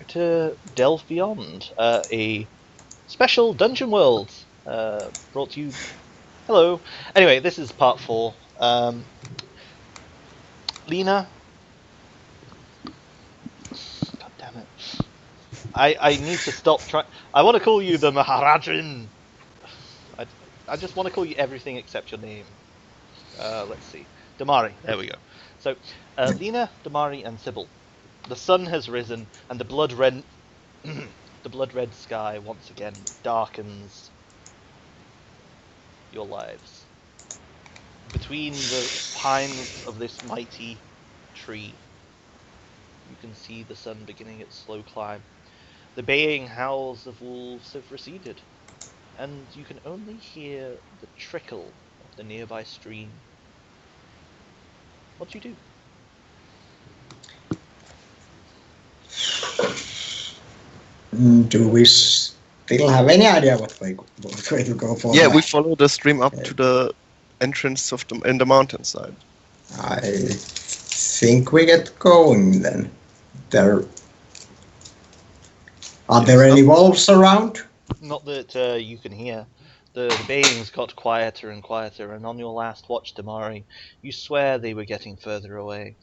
to Delve Beyond, a special Dungeon World brought to you. Hello. Anyway, this is part 4. Lena. God damn it. I need to stop trying. I want to call you the Maharajan. I just want to call you everything except your name. Let's see. Damari. There we go. So, Lena, Damari, and Sybil. The sun has risen, and the blood-red sky once again darkens your lives. Between the pines of this mighty tree, you can see the sun beginning its slow climb. The baying howls of wolves have receded, and you can only hear the trickle of the nearby stream. What do you do? Do we still have any idea what way to go for? Yeah, we follow the stream up to the entrance of in the mountainside. I think we get going then. Are there any wolves around? Not that you can hear. The bayings got quieter and quieter, and on your last watch, Damari, you swear they were getting further away,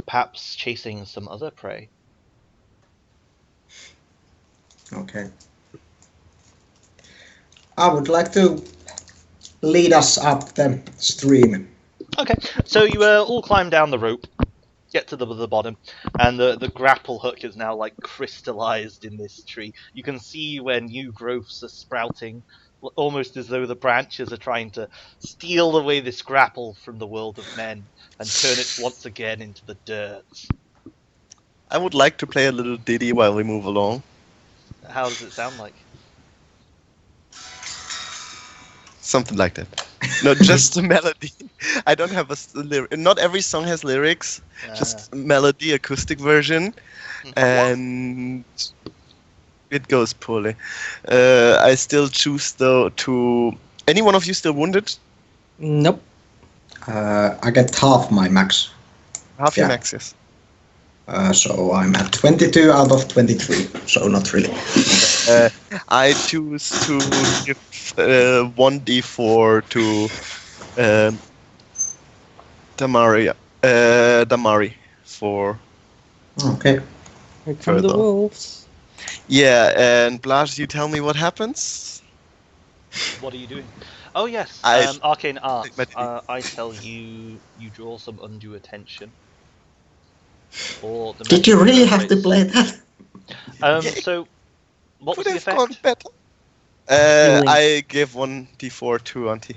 perhaps chasing some other prey. Okay. I would like to lead us up the stream. Okay, so you all climb down the rope, get to the bottom, and the grapple hook is now like crystallized in this tree. You can see where new growths are sprouting, almost as though the branches are trying to steal away this grapple from the world of men and turn it once again into the dirt. I would like to play a little ditty while we move along. How does it sound like? Something like that. No, just a melody. I don't have a lyric. Not every song has lyrics. Just melody, acoustic version, and it goes poorly. I still choose though to. Any one of you still wounded? Nope. I get half my max. Half your max, yes. So I'm at 22 out of 23, so not really. I choose to give 1d4 to Damari for. Okay. Here come the wolves. Yeah, and Blas, you tell me what happens? What are you doing? Oh yes, arcane art. I tell you, you draw some undue attention. Or the Did you really have to play that? So, what was the effect? Gone better. I give 1d4 to Auntie.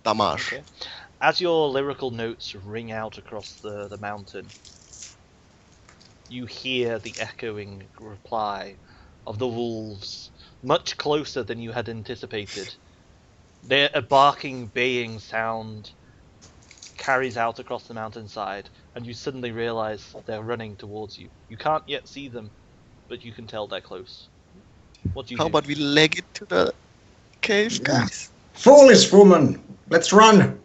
Damage. Okay. As your lyrical notes ring out across the mountain, you hear the echoing reply of the wolves, much closer than you had anticipated. Their barking, baying sound carries out across the mountainside, and you suddenly realize they're running towards you. You can't yet see them, but you can tell they're close. What do you do? How about we leg it to the cave, guys? Foolish woman! Let's run!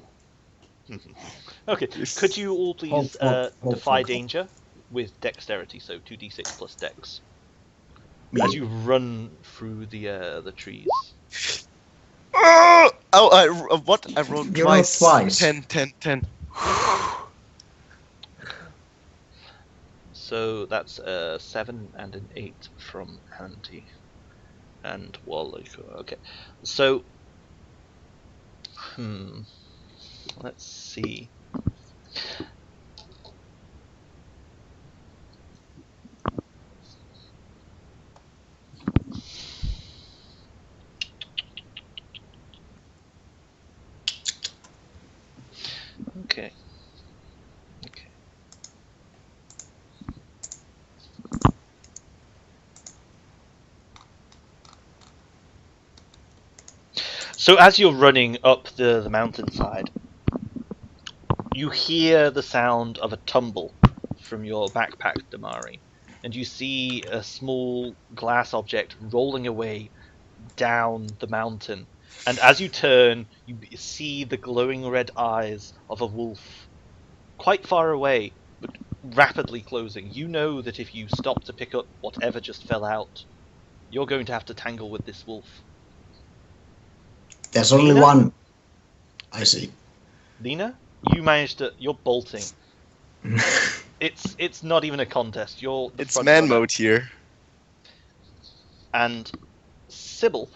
Okay, could you all please defy danger with dexterity, so 2d6 plus dex, as you run through the trees. I rolled twice. 10. So that's a 7 and an 8 from Auntie and Wally. Okay, so let's see. Okay. So as you're running up the mountainside, you hear the sound of a tumble from your backpack, Damari, and you see a small glass object rolling away down the mountain. And as you turn, you see the glowing red eyes of a wolf, quite far away, but rapidly closing. You know that if you stop to pick up whatever just fell out, you're going to have to tangle with this wolf. There's only Lena? one. I see. Lena, you managed to. You're bolting. It's not even a contest. You're the It's front man runner. mode here. And Sybil,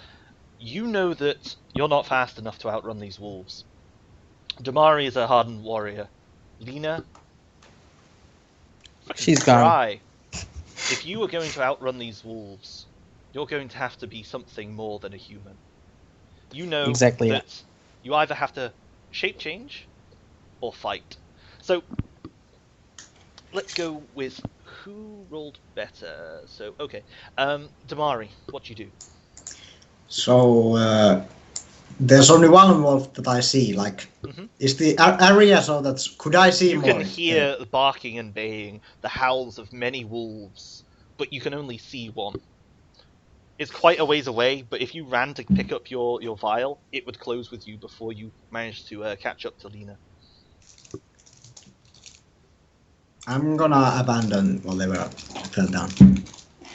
you know that you're not fast enough to outrun these wolves. Damari is a hardened warrior. Lena, She's gone. try. If you are going to outrun these wolves, you're going to have to be something more than a human. You know Exactly, yeah. that you either have to shape change or fight. So let's go with who rolled better. So okay, Damari, what do you do? So there's only one wolf that I see. Like, is the area so that could I see You more? can hear the barking and baying, the howls of many wolves, but you can only see one. It's quite a ways away, but if you ran to pick up your vial, it would close with you before you managed to catch up to Lena. I'm gonna abandon whatever fell down.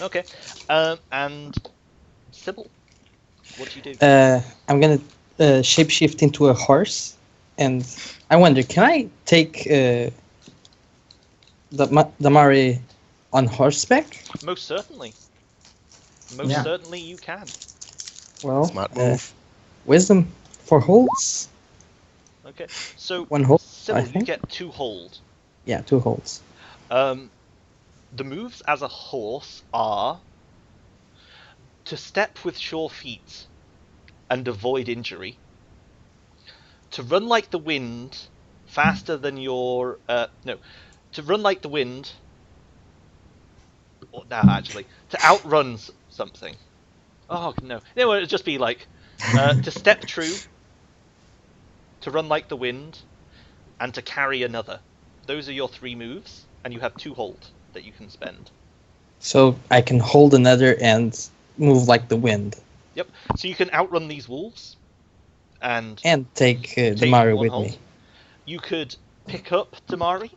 Okay, and Sybil, what do you do? I'm gonna shapeshift into a horse, and I wonder, can I take Damari on horseback? Most certainly. Most Yeah. certainly you can. Well, Smart move. wisdom for holds. Okay, so One hold, Sybil, I you think. get 2 hold. Yeah, 2 holds. The moves as a horse are to step with sure feet and avoid injury, to run like the wind faster than your to run like the wind, or now actually to outrun something. Oh no, it would just be like to step true, to run like the wind, and to carry another. Those are your 3 moves, and you have 2 hold that you can spend. So I can hold another and move like the wind. Yep. So you can outrun these wolves, and And take take Damari 1 with hold. me. You could pick up Damari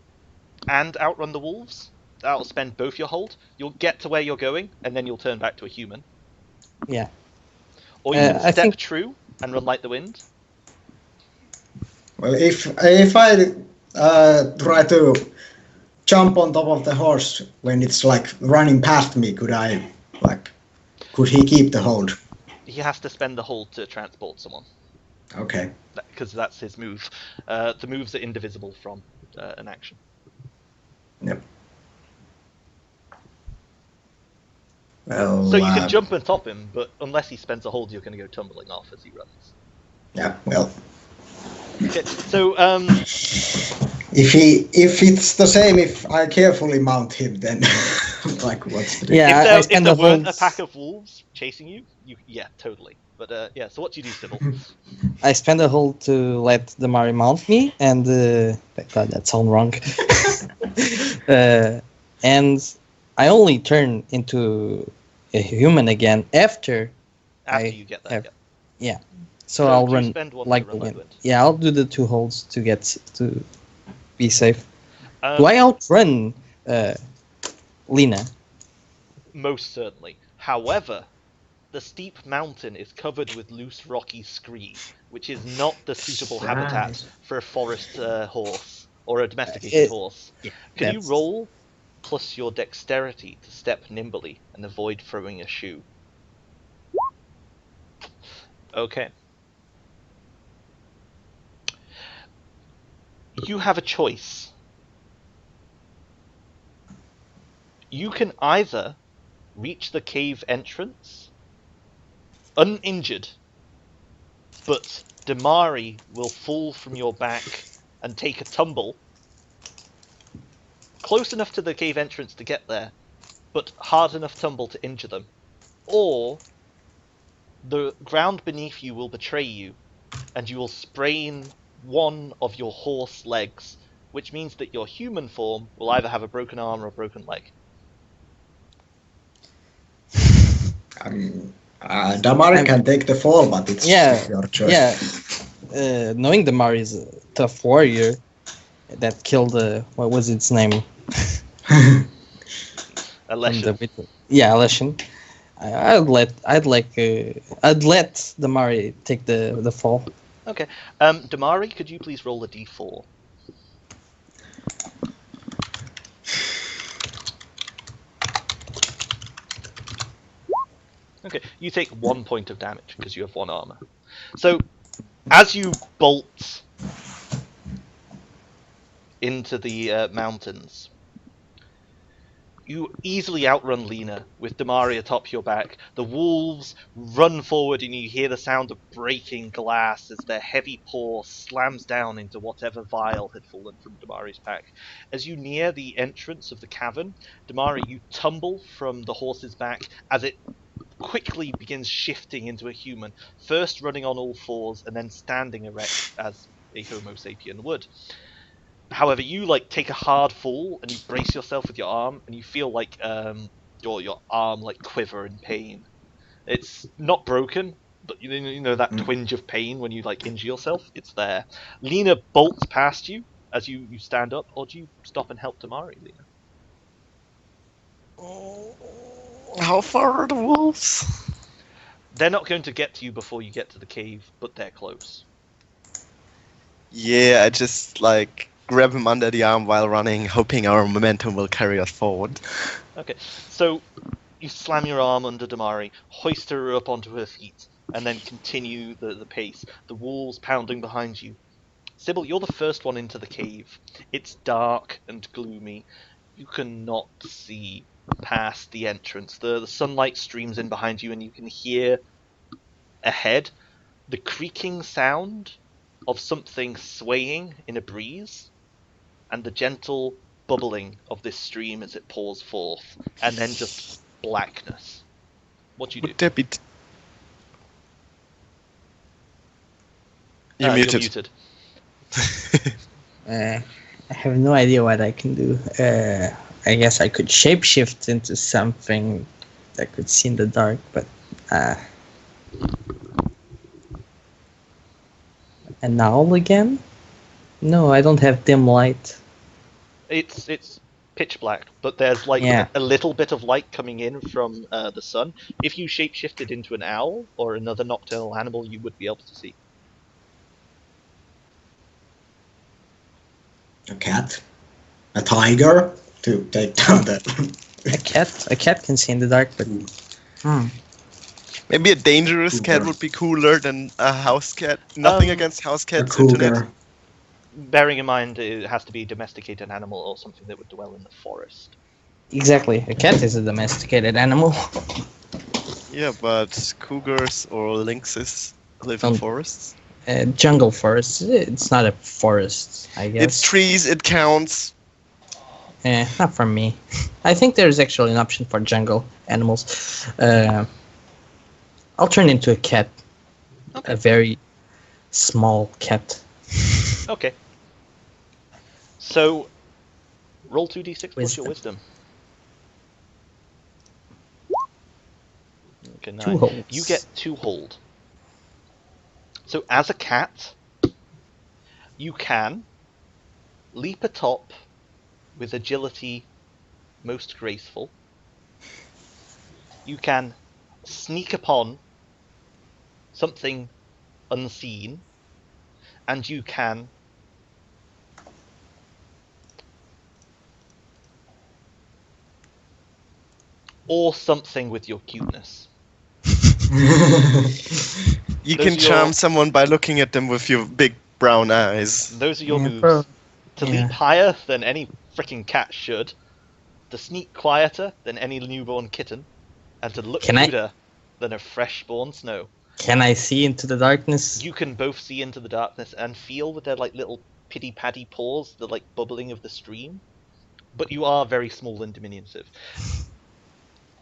and outrun the wolves. That'll spend both your hold. You'll get to where you're going, and then you'll turn back to a human. Yeah. Or you can I step think- true and run like the wind. Well, if I try to jump on top of the horse when it's like running past me, could he keep the hold? He has to spend the hold to transport someone, Okay. because that's his move. The moves are indivisible from an action. Yep. Well, So you can jump on top him, but unless he spends a hold, you're going to go tumbling off as he runs. Yeah. Well, Okay, so if it's the same, if I carefully mount him, then like what's the Yeah, I if spend there the weren't a holds. pack of wolves chasing you, yeah, totally. But yeah, so what do you do, Sybil? I spend a hold to let Damari mount me, and God, that sounds wrong. And I only turn into a human again after. After I you get that, have- yeah. So So I'll do you run spend one to like run the like wind. wind? Yeah, I'll do the 2 holds to get to be safe. Um, Do I outrun Lena? Most certainly. However, the steep mountain is covered with loose rocky scree, which is not the suitable habitat Right. for a forest horse or a domesticated horse. Yeah, Can you that's- roll plus your dexterity to step nimbly and avoid throwing a shoe? Okay. You have a choice. You can either reach the cave entrance uninjured, but Damari will fall from your back and take a tumble close enough to the cave entrance to get there, but hard enough tumble to injure them. Or the ground beneath you will betray you, and you will sprain one of your horse legs, which means that your human form will either have a broken arm or a broken leg. Damari can take the fall, but it's Yeah, your choice. Yeah. Knowing Damari is a tough warrior that killed what was its name? from Alessia. Aleshin. I'd let Damari take the fall. Okay. Damari, could you please roll a d4? Okay, you take 1 point of damage because you have 1 armor. So, as you bolt into the mountains, you easily outrun Lena with Damari atop your back. The wolves run forward and you hear the sound of breaking glass as their heavy paw slams down into whatever vial had fallen from Damari's pack. As you near the entrance of the cavern, Damari, you tumble from the horse's back as it quickly begins shifting into a human, first running on all fours and then standing erect as a Homo sapien would. However, you take a hard fall and you brace yourself with your arm, and you feel like your arm quiver in pain. It's not broken, but you know that twinge of pain when you injure yourself. It's there. Lena bolts past you as you stand up, or do you stop and help Damari, Lena? How far are the wolves? They're not going to get to you before you get to the cave, but they're close. Yeah, I just grab him under the arm while running, hoping our momentum will carry us forward. Okay, so you slam your arm under Damari, hoist her up onto her feet, and then continue the pace, the wolves pounding behind you. Sybil, you're the first one into the cave. It's dark and gloomy. You cannot see past the entrance. The sunlight streams in behind you, and you can hear ahead the creaking sound of something swaying in a breeze, and the gentle bubbling of this stream as it pours forth, and then just blackness. What do you do? Would there be... You're You're muted. muted. I have no idea what I can do. I guess I could shapeshift into something that could see in the dark, but an owl again? No, I don't have dim light. It's pitch black, but there's Yeah. a little bit of light coming in from the sun. If you shapeshifted into an owl or another nocturnal animal, you would be able to see. A cat, a tiger to take down the. A cat can see in the dark, but Maybe a dangerous cat Cougar. would be cooler than a house cat. Nothing against house A cats, internet. cougar. Bearing in mind it has to be a domesticated animal or something that would dwell in the forest. exactly, a cat is a domesticated animal. Yeah, but cougars or lynxes live in Um, forests. Jungle forest. It's not a forest, I guess. It's trees, it counts. Not for me. I think there's actually an option for jungle animals. I'll turn into a cat. Okay. A very small cat. Okay. So, roll 2d6 plus your wisdom. Okay, 9. 2 holes. You get 2 hold. So, as a cat, you can leap atop with agility most graceful. You can sneak upon something unseen, and you can or something with your cuteness. You Those can are charm your- someone by looking at them with your big brown eyes. Those are your Yeah, moves. bro. To Yeah. leap higher than any freaking cat should, to sneak quieter than any newborn kitten, and to look Can I- cuter than a fresh-born snow. Can I see into the darkness? You can both see into the darkness and feel with their little pity-patty paws the bubbling of the stream, but you are very small and diminutive.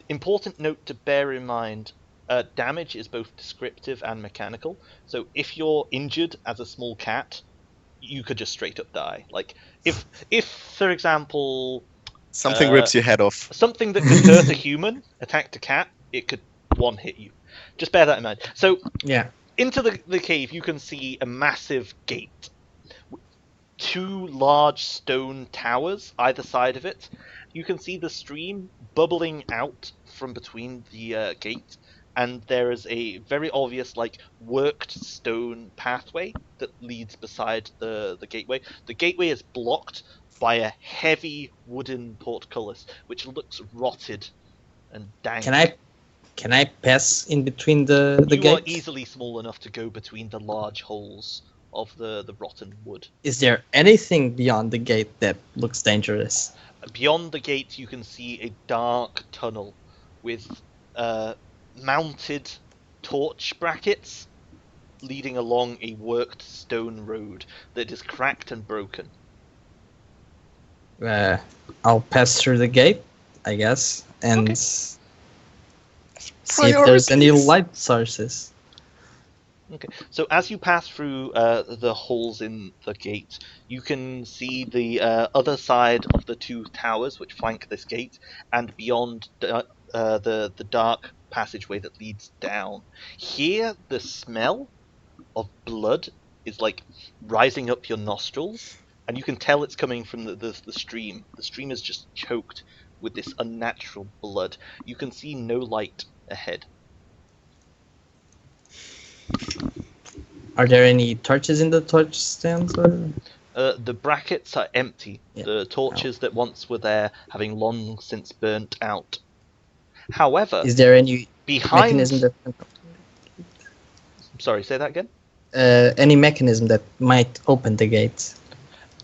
Important note to bear in mind, damage is both descriptive and mechanical, so if you're injured as a small cat, you could just straight up die. If for example, Something rips your head off. something that could hurt a human attacked a cat, it could one hit you. Just bear that in mind. So Yeah. into the cave, you can see a massive gate, 2 large stone towers either side of it, You can see the stream bubbling out from between the gate, and there is a very obvious, like, worked stone pathway that leads beside the gateway. The gateway is blocked by a heavy wooden portcullis, which looks rotted and dank. Can I pass in between the You are gate? easily small enough to go between the large holes of the rotten wood. Is there anything beyond the gate that looks dangerous? Beyond the gate, you can see a dark tunnel with mounted torch brackets leading along a worked stone road that is cracked and broken. I'll pass through the gate, I guess, and Okay. see if there's any Priorities. light sources. Okay, so as you pass through the holes in the gate, you can see the other side of the two towers which flank this gate, and beyond the dark passageway that leads down. Here, the smell of blood is like rising up your nostrils, and you can tell it's coming from the stream. The stream is just choked with this unnatural blood. You can see no light ahead. Are there any torches in the torch stands? Or? The brackets are empty. Yeah. The torches that once were there having long since burnt out. However, Is there any behind... mechanism that Sorry, say that again? any mechanism that might open the gate?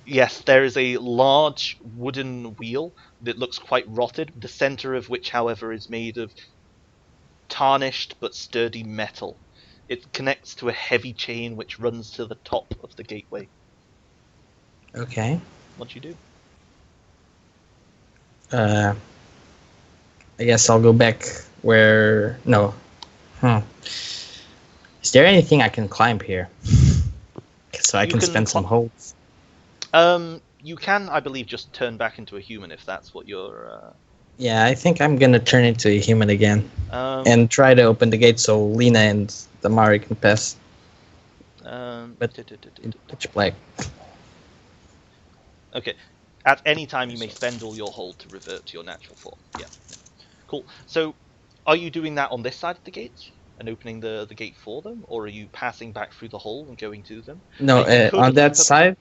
Yes, there is a large wooden wheel that looks quite rotted, the center of which, however, is made of tarnished but sturdy metal. It connects to a heavy chain which runs to the top of the gateway. Okay. What do you do? I guess I'll go back where... No. Is there anything I can climb here? So I You can can spend some cl- holes. You can, I believe, just turn back into a human if that's what you're... Yeah, I think I'm gonna turn into a human again. Um, And try to open the gate so Lena and Damari can pass but- in pitch black. Okay. At any time, you may spend all your hold to revert to your natural form. Yeah. Cool. So, are you doing that on this side of the gate and opening the gate for them, or are you passing back through the hole and going to them? No, You could on leap that up- side.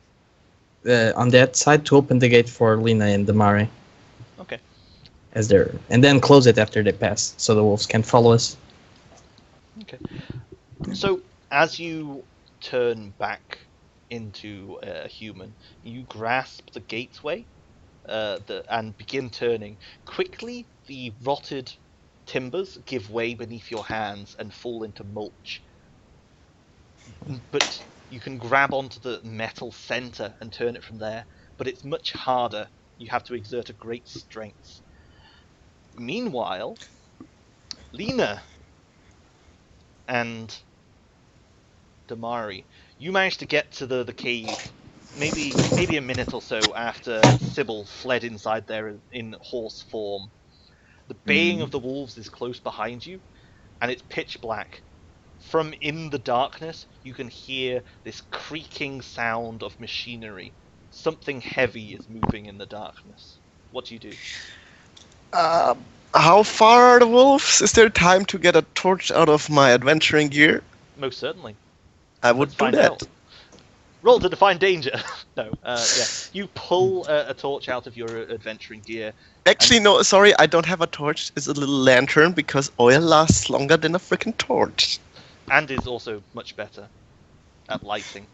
On that side to open the gate for Lena and Damari. Okay. And then close it after they pass, so the wolves can follow us. Okay. So, as you turn back into a human, you grasp the gateway and begin turning. Quickly, the rotted timbers give way beneath your hands and fall into mulch. But you can grab onto the metal center and turn it from there, but it's much harder. You have to exert a great strength. Meanwhile, Lena and Damari, you managed to get to the cave maybe a minute or so after Sybil fled inside there in horse form. The baying of the wolves is close behind you, and it's pitch black. From in the darkness, you can hear this creaking sound of machinery. Something heavy is moving in the darkness. What do you do? How far are the wolves? Is there time to get a torch out of my adventuring gear? Most certainly. I would Let's do find that. out. Roll to define danger. No, yeah. You pull a torch out of your adventuring gear. Actually, no, sorry, I don't have a torch. It's a little lantern because oil lasts longer than a freaking torch. And is also much better at lighting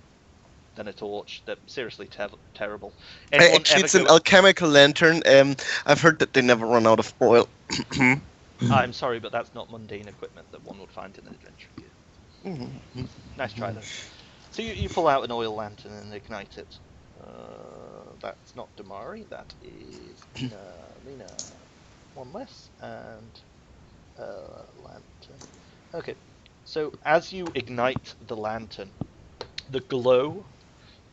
than a torch. They're seriously terrible. Anyone Actually, ever it's an go- alchemical lantern. I've heard that they never run out of oil. I'm sorry, but that's not mundane equipment that one would find in an adventure gear. Nice try, though. So you pull out an oil lantern and ignite it. That's not Damari, that is Lena. One less, and lantern. Okay, so as you ignite the lantern, the glow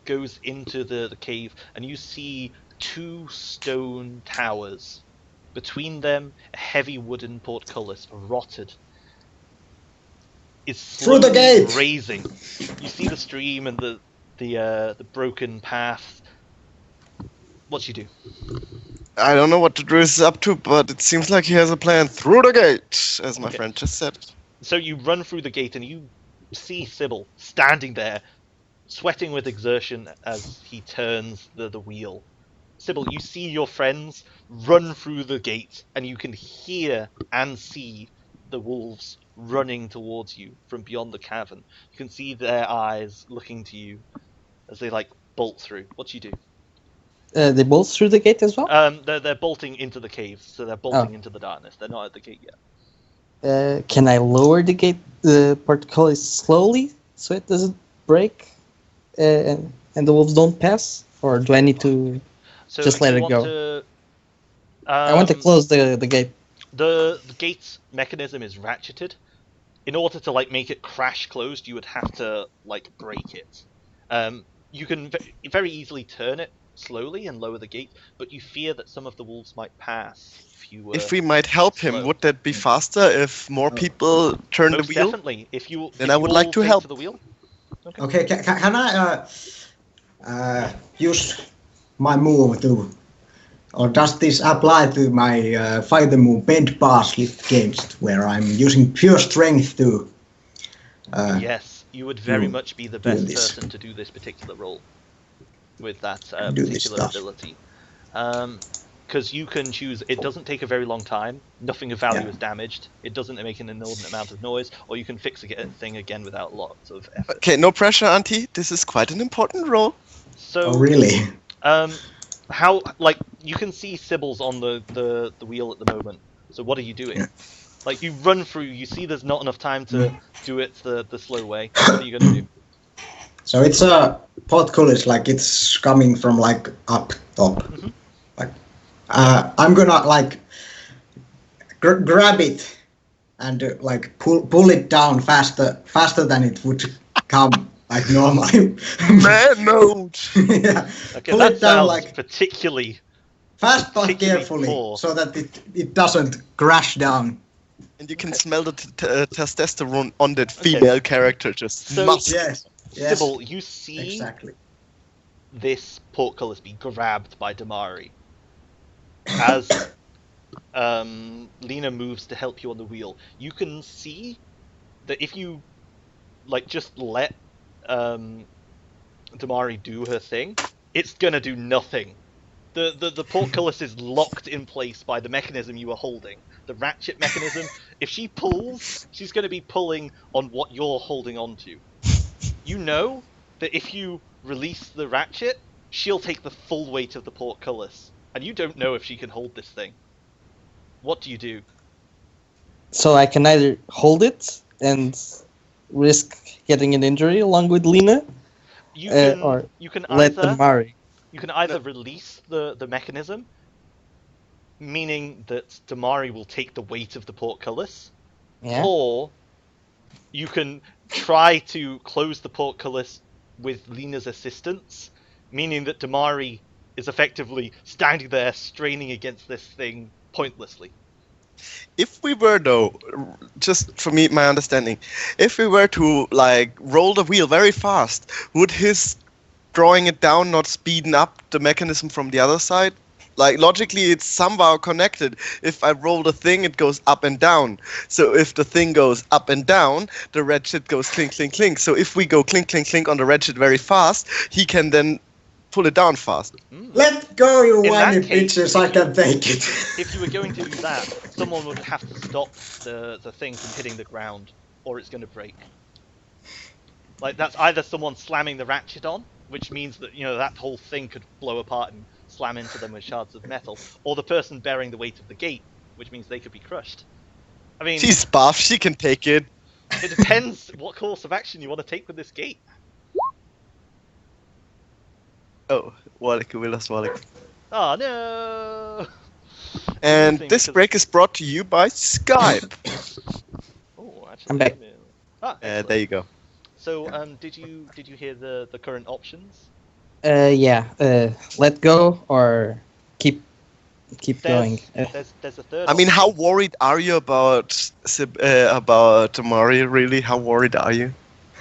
goes into the cave, and you see two stone towers. Between them, a heavy wooden portcullis, rotted, is Through the slowly gate! raising. You see the stream and the broken path. What you do? I don't know what the druid is up to, but it seems like he has a plan through the gate, as my Okay. friend just said. So you run through the gate and you see Sybil standing there, sweating with exertion as he turns the wheel. Sybil, you see your friends run through the gate, and you can hear and see the wolves running towards you from beyond the cavern. You can see their eyes looking to you as they like bolt through. What do you do? They bolt through the gate as well. They're bolting into the cave, so they're bolting into the darkness. They're not at the gate yet. Can I lower the gate, the portcullis slowly so it doesn't break, and the wolves don't pass, or do I need to? So Just do let you it want go. to, I want to close the gate. The gate's mechanism is ratcheted. In order to like make it crash closed, you would have to like break it. You can very easily turn it slowly and lower the gate, but you fear that some of the wolves might pass if you were. If we might help him, slow. would that be faster if more people turn the Most wheel? definitely. If you Then if I you would like all to take help. to the wheel. Okay, can I use my move to, or does this apply to my Fight the Moon bend pass lift games where I'm using pure strength to? Yes, you would very do- much be the do best this. person to do this particular role with that Do this particular stuff. ability. Because you can choose, it doesn't take a very long time, nothing of value Yeah. is damaged, it doesn't make an inordinate amount of noise, or you can fix a thing again without lots of effort. Okay, no pressure, Auntie. This is quite an important role. So, Oh, really? how, like, you can see Sybil's on the wheel at the moment, so what are you doing? Like, you run through, you see there's not enough time to do it the slow way, what are you going to do? So it's a portcullis, like it's coming from like up top. Mhm. Like I'm gonna like grab it and like pull it down faster than it would come like normally. Man mode. Yeah. Okay, Pull that it down sounds like particularly... fast but particularly carefully, poor. so that it doesn't crash down. And you can smell the testosterone on that female character just So- musk. Yes. Yes. Sybil, you see Exactly. this portcullis be grabbed by Damari as Lena moves to help you on the wheel. You can see that if you like just let Damari do her thing, it's gonna do nothing. The portcullis is locked in place by the mechanism you are holding, the ratchet mechanism. If she pulls, she's gonna be pulling on what you're holding on to. You know that if you release the ratchet, she'll take the full weight of the portcullis, and you don't know if she can hold this thing. What do you do? So I can either hold it and risk getting an injury along with Lena, You can, or you can let either Damari. you can either release the mechanism, meaning that Damari will take the weight of the portcullis, Yeah. or you can try to close the portcullis with Lena's assistance, meaning that Damari is effectively standing there straining against this thing pointlessly. If we were though, just for me, my understanding, if we were to like roll the wheel very fast, would his drawing it down not speeden up the mechanism from the other side? Like logically, it's somehow connected. If I roll the thing, it goes up and down. So if the thing goes up and down, the ratchet goes clink, clink, clink. So if we go clink, clink, clink on the ratchet very fast, he can then pull it down fast. Let go, you In whiny that case, bitches! I can take it. If you were going to do that, someone would have to stop the thing from hitting the ground, or it's going to break. Like, that's either someone slamming the ratchet on, which means that, you know, that whole thing could blow apart and slam into them with shards of metal, or the person bearing the weight of the gate, which means they could be crushed. I mean, She's buff, she can take it. it depends what course of action you want to take with this gate. Oh, Wallach, we lost Wallach. Oh no! And Thing, this because- break is brought to you by Skype. Oh, actually, I'm back. Ah, excellent. There you go. So, did you hear the current options? Yeah. Let go or keep going. There's a third. I mean, option. how worried are you about Tamari? Really, how worried are you?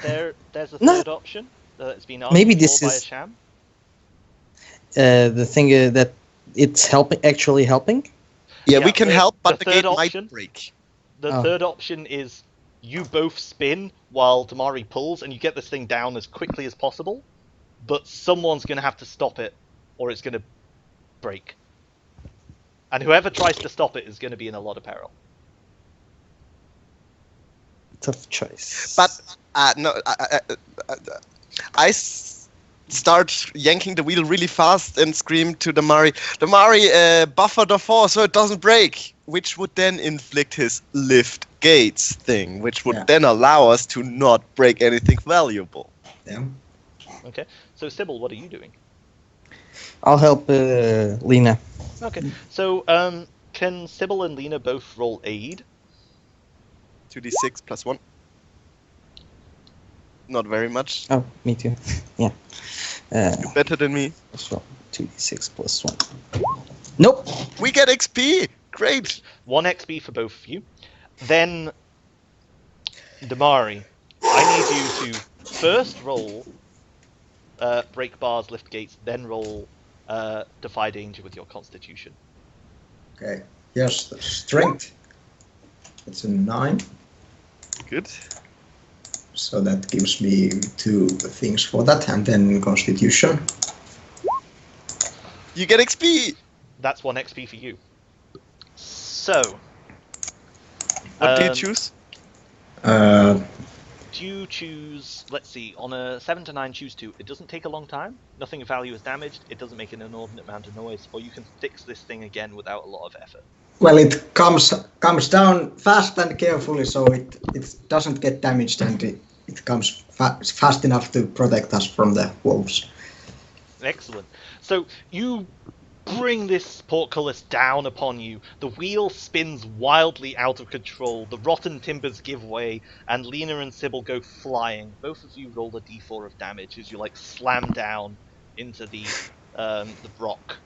There's a No. third option that's been asked Maybe for this by is- Sham. the thing that it's actually helping. Yeah, Yeah, we can help, but the the third gate option- might break. The Oh. third option is you both spin while Damari pulls, and you get this thing down as quickly as possible. But someone's going to have to stop it, or it's going to break. And whoever tries to stop it is going to be in a lot of peril. Tough choice. But no, start yanking the wheel really fast and scream to Damari, buffer the force so it doesn't break, which would then inflict his lift gates thing, which would Yeah. then allow us to not break anything valuable. Yeah. Okay, so Sybil, what are you doing? I'll help Lena. Okay, so can Sybil and Lena both roll aid? 2d6 plus 1. Not very much. Oh, me too. Yeah. You're better than me. Plus 1. 2d6 plus 1. Nope. We get XP! Great! 1 XP for both of you. Then, Damari, I need you to first roll break bars, lift gates, then roll defy danger with your constitution. Okay. Yes, the strength. It's a 9. Good. So that gives me 2 things for that, and then constitution. You get XP! That's 1 XP for you. So, What do you Um, choose? do you choose, let's see, on a 7 to 9 choose 2. It doesn't take a long time, nothing of value is damaged, it doesn't make an inordinate amount of noise, or you can fix this thing again without a lot of effort. Well, it comes down fast and carefully, so it doesn't get damaged, and it comes fast enough to protect us from the wolves. Excellent. So you bring this portcullis down upon you. The wheel spins wildly out of control. The rotten timbers give way, and Lena and Sybil go flying. Both of you roll a d4 of damage as you slam down into the rock.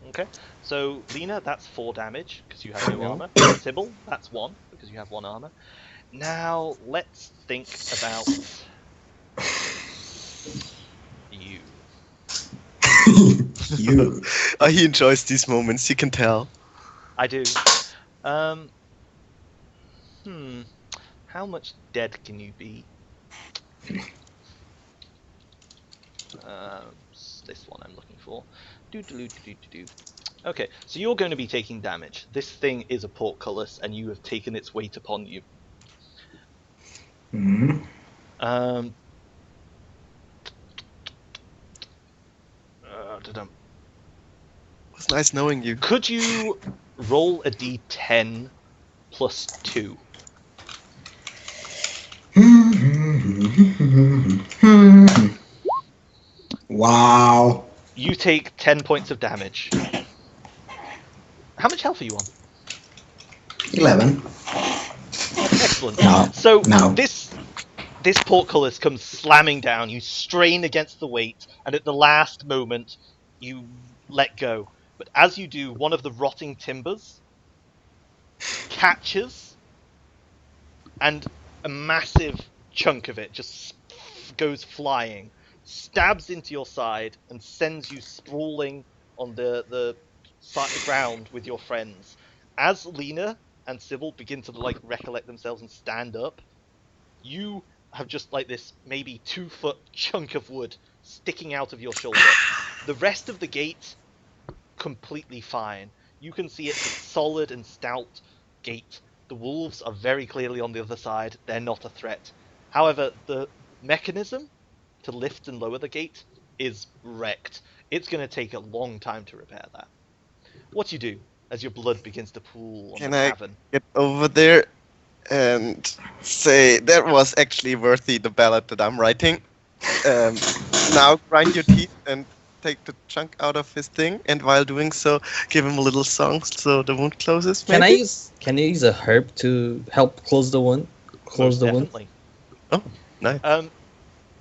Okay. So Lena, that's 4 damage because you have no armor. Sybil, that's 1 because you have 1 armor. Now let's think about you. You. He enjoys these moments, you can tell. I do. How much dead can you be? This one I'm looking for. Okay, so you're going to be taking damage. This thing is a portcullis, and you have taken its weight upon you. Hmm. Da-dum. It was nice knowing you. Could you roll a d10 plus 2? Wow. You take 10 points of damage. How much health are you on? 11. Excellent. No, So no. this portcullis comes slamming down. You strain against the weight, and at the last moment, you let go. But as you do, one of the rotting timbers catches, and a massive chunk of it just goes flying, stabs into your side, and sends you sprawling on the ground with your friends. As Lena and Sybil begin to recollect themselves and stand up, you have just this maybe 2-foot chunk of wood sticking out of your shoulder. The rest of the gate completely fine. You can see it's a solid and stout gate. The wolves are very clearly on the other side. They're not a threat. However, the mechanism to lift and lower the gate is wrecked. It's going to take a long time to repair that. What do you do as your blood begins to pool on Can the I cavern? get over there and say that was actually worthy the ballad that I'm writing? Now grind your teeth and take the chunk out of his thing, and while doing so, give him a little song so the wound closes. Can I maybe? use a herb to help close the wound? Close the wound. Definitely. Oh, nice.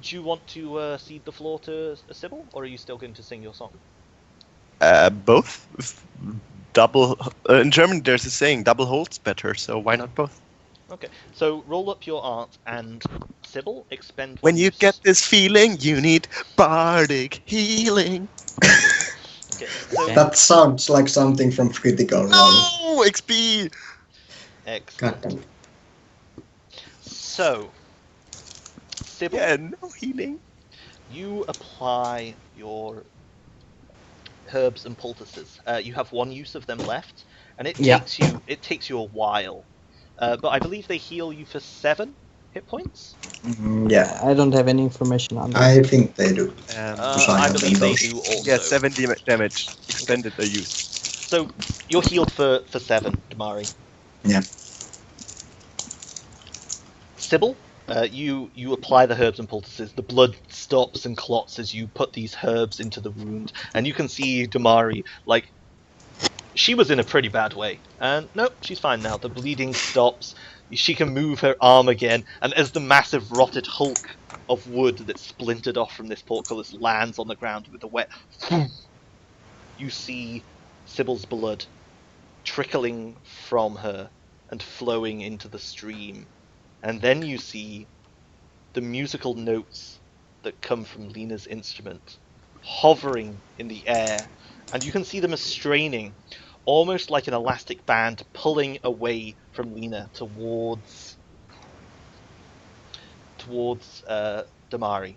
Do you want to cede the floor to Sybil, or are you still going to sing your song? Both. Double. In German, there's a saying, double holds better. So why not both? Okay, so roll up your art and Sybil, expend. When one you use. get this feeling, you need bardic healing. Okay, so That sounds like something from Critical Role. No! XP! excellent. God damn. So, Sybil, Yeah, no healing. you apply your herbs and poultices. You have one use of them left, and it Yeah. takes you a while. But I believe they heal you for 7 hit points. Yeah, I don't have any information on that. I think they do. I believe they do also. Yeah, 7 damage. Expended or used. So you're healed for 7, Damari. Yeah. Sybil, you apply the herbs and poultices. The blood stops and clots as you put these herbs into the wound, and you can see Damari, like, she was in a pretty bad way. And nope, she's fine now. The bleeding stops. She can move her arm again, and as the massive rotted hulk of wood that splintered off from this portcullis lands on the ground with a wet, you see Sybil's blood trickling from her and flowing into the stream. And then you see the musical notes that come from Lena's instrument hovering in the air, and you can see them as straining, almost like an elastic band pulling away from Lena towards Damari.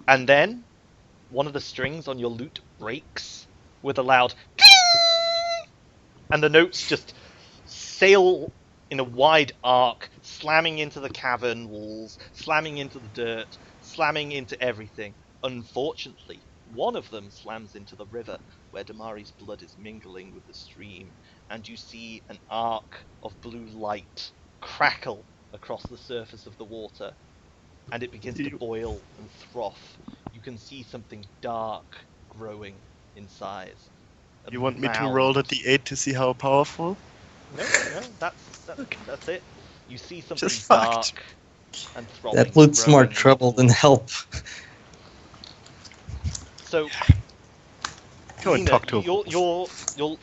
And then one of the strings on your lute breaks with a loud ding! And the notes just sail in a wide arc, slamming into the cavern walls, slamming into the dirt, slamming into everything. Unfortunately, one of them slams into the river, where Damari's blood is mingling with the stream, and you see an arc of blue light crackle across the surface of the water, and it begins to boil and froth. You can see something dark growing in size. You want me to roll a d8 to see how powerful? No, that's it. You see something Just dark fucked. and throbbing. That looks more growing in trouble the than pool. help. So, Go and Lena, talk to him. your lute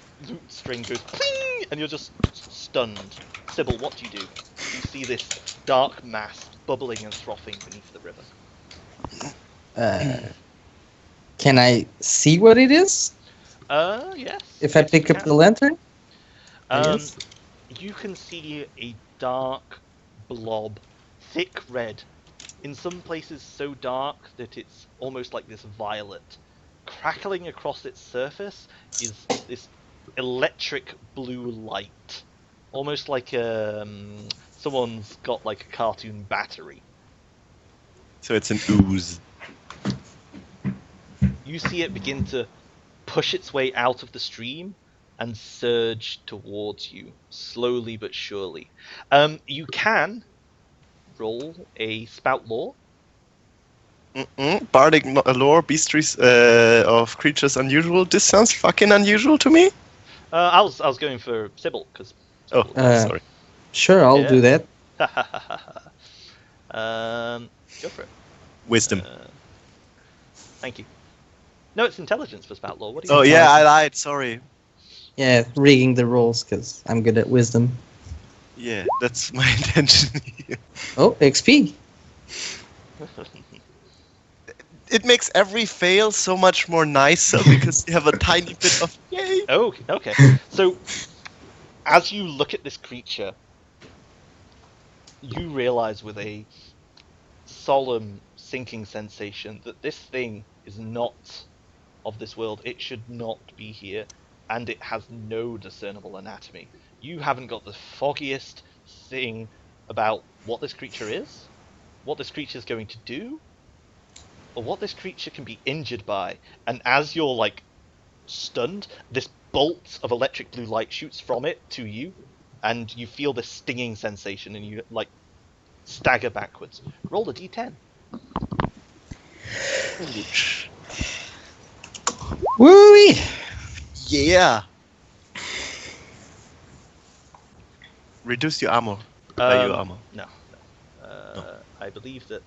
string goes pling, and you're just stunned. Sybil, what do? You see this dark mass bubbling and frothing beneath the river. Can I see what it is? Yes. If I yes, pick you up can. the lantern? I guess. You can see a dark blob, thick red, in some places so dark that it's almost like this violet. Crackling across its surface is this electric blue light, almost like someone's got like a cartoon battery. So it's an ooze. You see it begin to push its way out of the stream and surge towards you, slowly but surely. You can roll a spout lore. Bardic lore, beastries of creatures unusual. This sounds fucking unusual to me. I was going for Sybil because. Oh, sorry. Sure, I'll Yeah. do that. Go for it. Wisdom. Thank you. No, it's intelligence for spout lore. What do you? Oh think? yeah, I lied. Sorry. Yeah, rigging the rolls because I'm good at wisdom. Yeah, that's my intention here. Oh, XP. It makes every fail so much more nicer because you have a tiny bit of yay. Oh, okay. So, as you look at this creature, you realize with a solemn, sinking sensation that this thing is not of this world. It should not be here, and it has no discernible anatomy. You haven't got the foggiest thing about what this creature is, what this creature is going to do, or what this creature can be injured by. And as you're like stunned, this bolt of electric blue light shoots from it to you, and you feel this stinging sensation, and you like stagger backwards. Roll a d10. Woo-wee! Yeah. Reduce your armor. Your armor. No. I believe that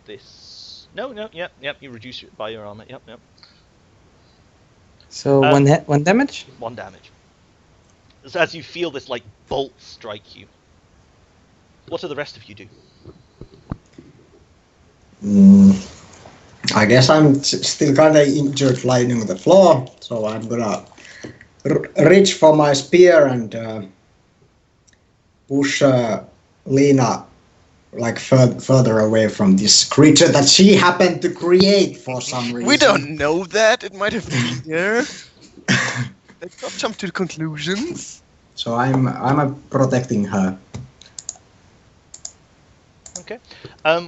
this. No. Yep. You reduce it by your armor. Yep. So one damage? 1 damage. So as you feel this like bolt strike you, What do the rest of you do? I guess I'm still kind of injured lying on the floor, so I'm gonna reach for my spear and push Lena like further away from this creature that she happened to create for some reason. We don't know that. It might have been here. Let's not jump to conclusions. So I'm protecting her. Okay.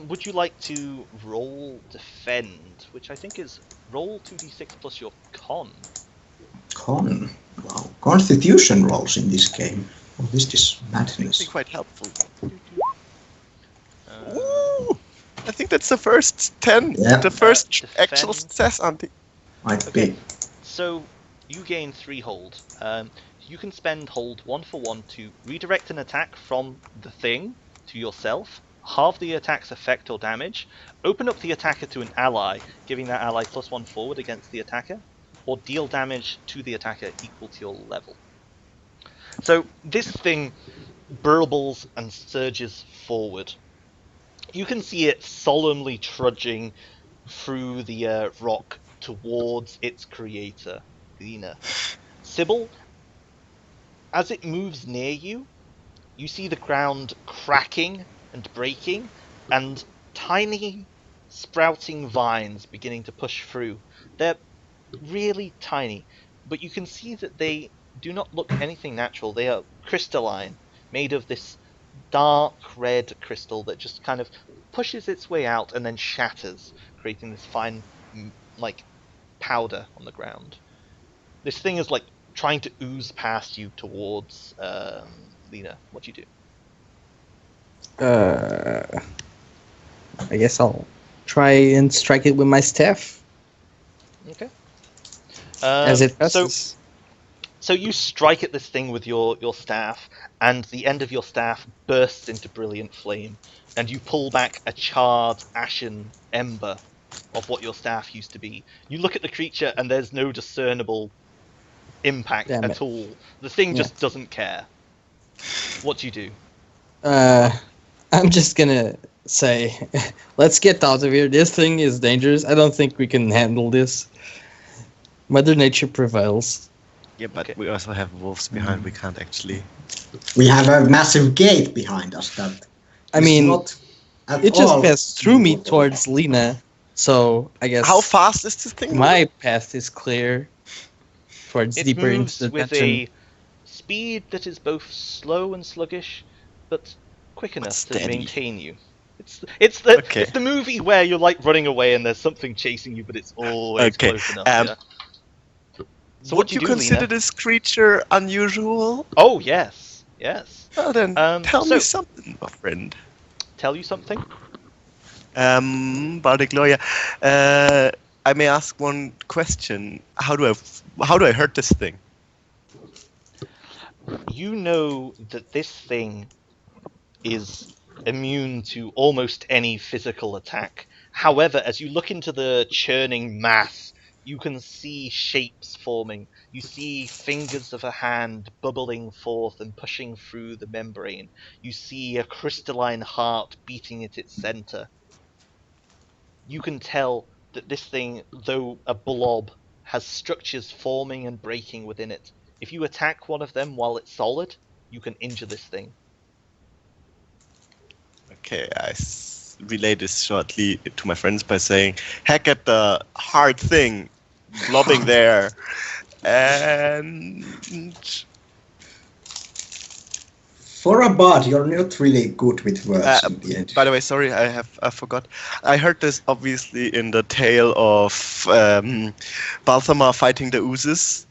Would you like to roll defend, which I think is roll 2d6 plus your con? Con. Wow. Constitution rolls in this game. Oh, this is Be madness. quite helpful. Ooh, I think that's the first 10. Yeah. The first actual Defend. success, Auntie. Might Okay. be. So you gain 3 hold. You can spend hold 1 for 1 to redirect an attack from the thing to yourself, halve the attack's effect or damage, open up the attacker to an ally, giving that ally +1 forward against the attacker, or deal damage to the attacker equal to your level. So this thing burbles and surges forward. You can see it solemnly trudging through the rock towards its creator, Lena. Sybil, as it moves near you, you see the ground cracking and breaking, and tiny sprouting vines beginning to push through. They're really tiny, but you can see that they do not look anything natural. They are crystalline, made of this dark red crystal that just kind of pushes its way out and then shatters, creating this fine, like, powder on the ground. This thing is like trying to ooze past you towards Lena. What do you do? I guess I'll try and strike it with my staff Okay. as it passes. So you strike at this thing with your staff, and the end of your staff bursts into brilliant flame, and you pull back a charred, ashen ember of what your staff used to be. You look at the creature, and there's no discernible impact Damn at it. all. The thing Yeah. just doesn't care. What do you do? I'm just gonna say, let's get out of here. This thing is dangerous. I don't think we can handle this. Mother Nature prevails. Yeah, but Okay. we also have wolves behind. We can't actually. We have a massive gate behind us that I is mean, not at it just all passed through me movable. towards Lena, so I guess How fast is this thing? my path is clear towards It deeper moves into the with dungeon. a speed that is both slow and sluggish, but quick enough to steady. maintain you. It's Okay. it's the movie where you're like running away and there's something chasing you, but it's always Okay, close enough. um, Yeah? So Would what do you do, consider Lena? this creature unusual? Oh yes, yes. Oh, then tell so- me something, my friend. Tell you something? Balde Gloria, I may ask one question. How do I hurt this thing? You know that this thing is immune to almost any physical attack. However, as you look into the churning mass, you can see shapes forming. You see fingers of a hand bubbling forth and pushing through the membrane. You see a crystalline heart beating at its center. You can tell that this thing, though a blob, has structures forming and breaking within it. If you attack one of them while it's solid, you can injure this thing. Okay, I relay this shortly to my friends by saying, "Heck at the hard thing, blobbing there," and For a bard, you're not really good with words in the end. by the way, sorry, I forgot. I heard this obviously in the tale of Balthama fighting the oozes,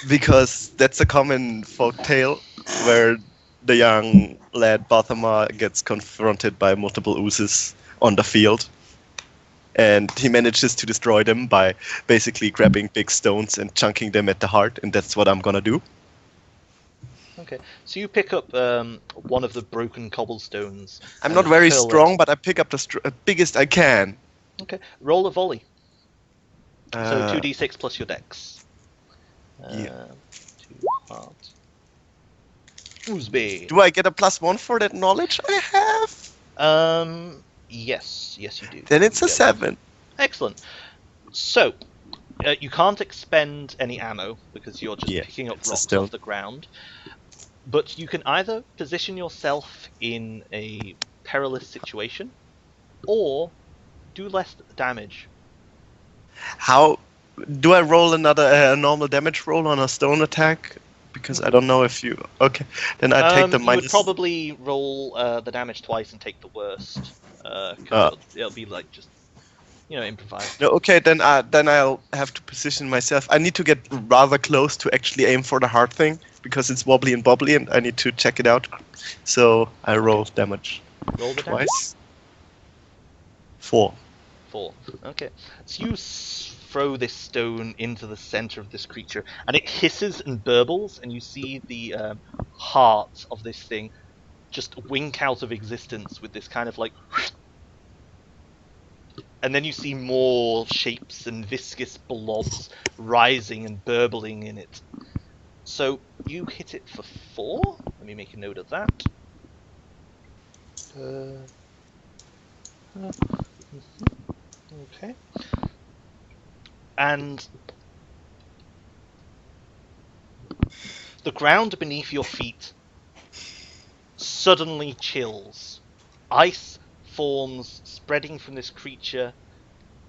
because that's a common folk tale where the young lad Balthama gets confronted by multiple oozes on the field, and he manages to destroy them by basically grabbing big stones and chunking them at the heart, and that's what I'm gonna do. Okay, so you pick up one of the broken cobblestones. I'm and not very hurl it. strong, but I pick up the biggest I can. Okay, roll a volley. So Uh, 2d6 plus your dex. yeah. 2 hard. Uzbe. Do I get a +1 for that knowledge I have? Yes, you do. Then it's a Yes. 7. Excellent. So, you can't expend any ammo because you're just picking up it's a rocks stone. off the ground. But you can either position yourself in a perilous situation, or do less damage. How do I roll another normal damage roll on a stone attack? Because I don't know if you. Okay, then I take the You minus. would probably roll the damage twice and take the worst. 'Cause it'll be like just improvised. No, okay, then I'll have to position myself. I need to get rather close to actually aim for the hard thing because it's wobbly and bobbly, and I need to check it out. So I roll damage Roll the damage. twice. 4. 4. Okay. So you throw this stone into the center of this creature, and it hisses and burbles, and you see the heart of this thing just wink out of existence with this kind of like. And then you see more shapes and viscous blobs rising and burbling in it. So you hit it for 4. Let me make a note of that. Okay. And the ground beneath your feet suddenly chills. Ice forms spreading from this creature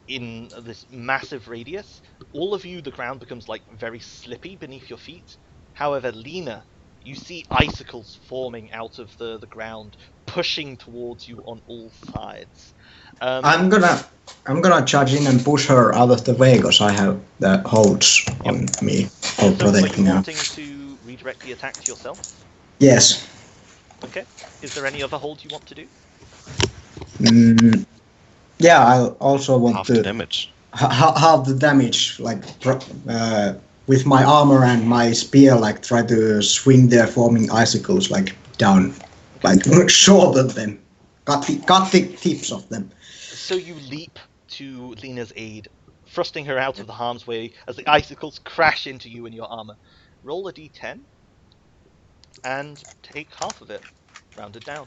in this massive radius. All of you, the ground becomes like very slippy beneath your feet. However, Lena, you see icicles forming out of the ground, pushing towards you on all sides. I'm gonna charge in and push her out of the way because I have the holds on me for So are protecting you her. wanting to redirect the attack to yourself? Yes. Okay. Is there any other hold you want to do? Yeah, I also want Half to the damage. half the damage, like with my armor and my spear, like try to swing their forming icicles like down, like shorten them, cut the tips of them. So you leap to Lena's aid, thrusting her out of the harm's way as the icicles crash into you and your armor. Roll a d10 and take half of it, rounded down.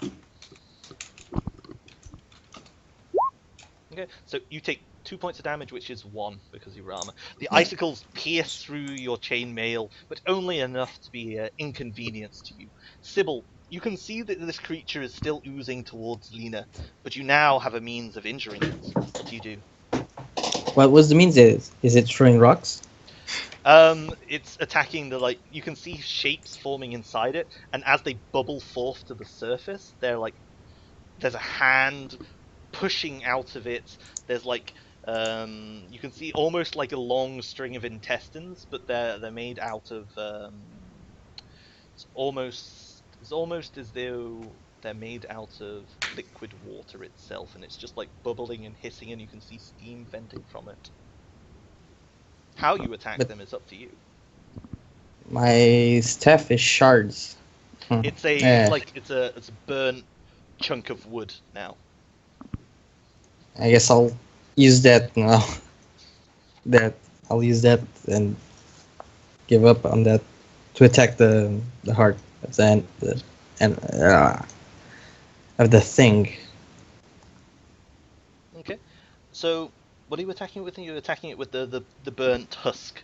Okay, so you take 2 points of damage, which is 1 because of your armor. The icicles pierce through your chainmail, but only enough to be an inconvenience to you. Sybil, you can see that this creature is still oozing towards Lena, but you now have a means of injuring it. What do you do? What was the means? Is it throwing rocks? It's attacking the, you can see shapes forming inside it, and as they bubble forth to the surface, there's a hand pushing out of it. There's you can see almost like a long string of intestines, but they're made out of it's almost as though they're made out of liquid water itself, and it's just like bubbling and hissing, and you can see steam venting from it. How you attack them is up to you. My staff is shards. It's it's a burnt chunk of wood now. I guess I'll use that now. I'll use that and give up on that to attack the heart of the thing. Okay, so what are you attacking it with? You're attacking it with the burnt husk.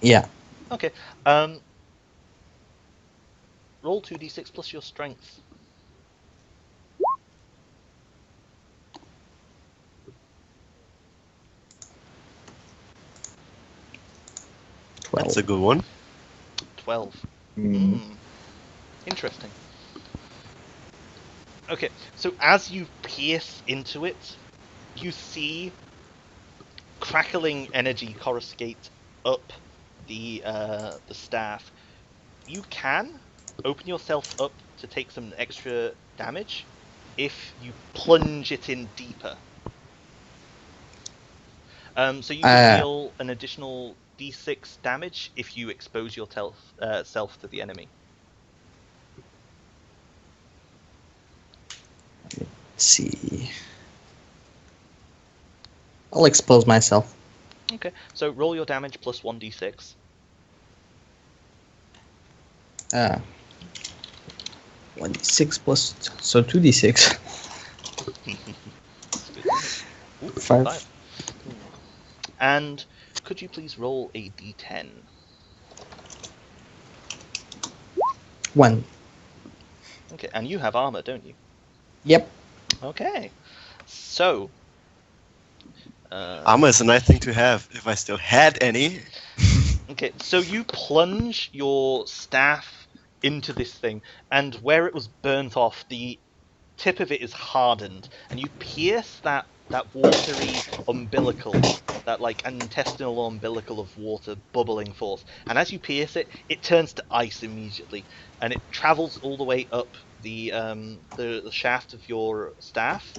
Yeah. Okay. Roll 2d6 plus your strength. That's a good one. 12. Interesting. Okay, so as you pierce into it, you see crackling energy coruscate up the staff. You can open yourself up to take some extra damage if you plunge it in deeper. So you can deal an additional d6 damage if you expose yourself to the enemy. Let's see. I'll expose myself. Okay, so roll your damage plus 1d6. 1d6 plus, so 2d6. Ooh, 5. And could you please roll a d10? 1. Okay, and you have armor, don't you? Yep. Okay, so Armor is a nice thing to have, if I still had any. okay, so you plunge your staff into this thing, and where it was burnt off, the tip of it is hardened, and you pierce that watery umbilical, that like intestinal umbilical of water bubbling forth. And as you pierce it, it turns to ice immediately, and it travels all the way up the shaft of your staff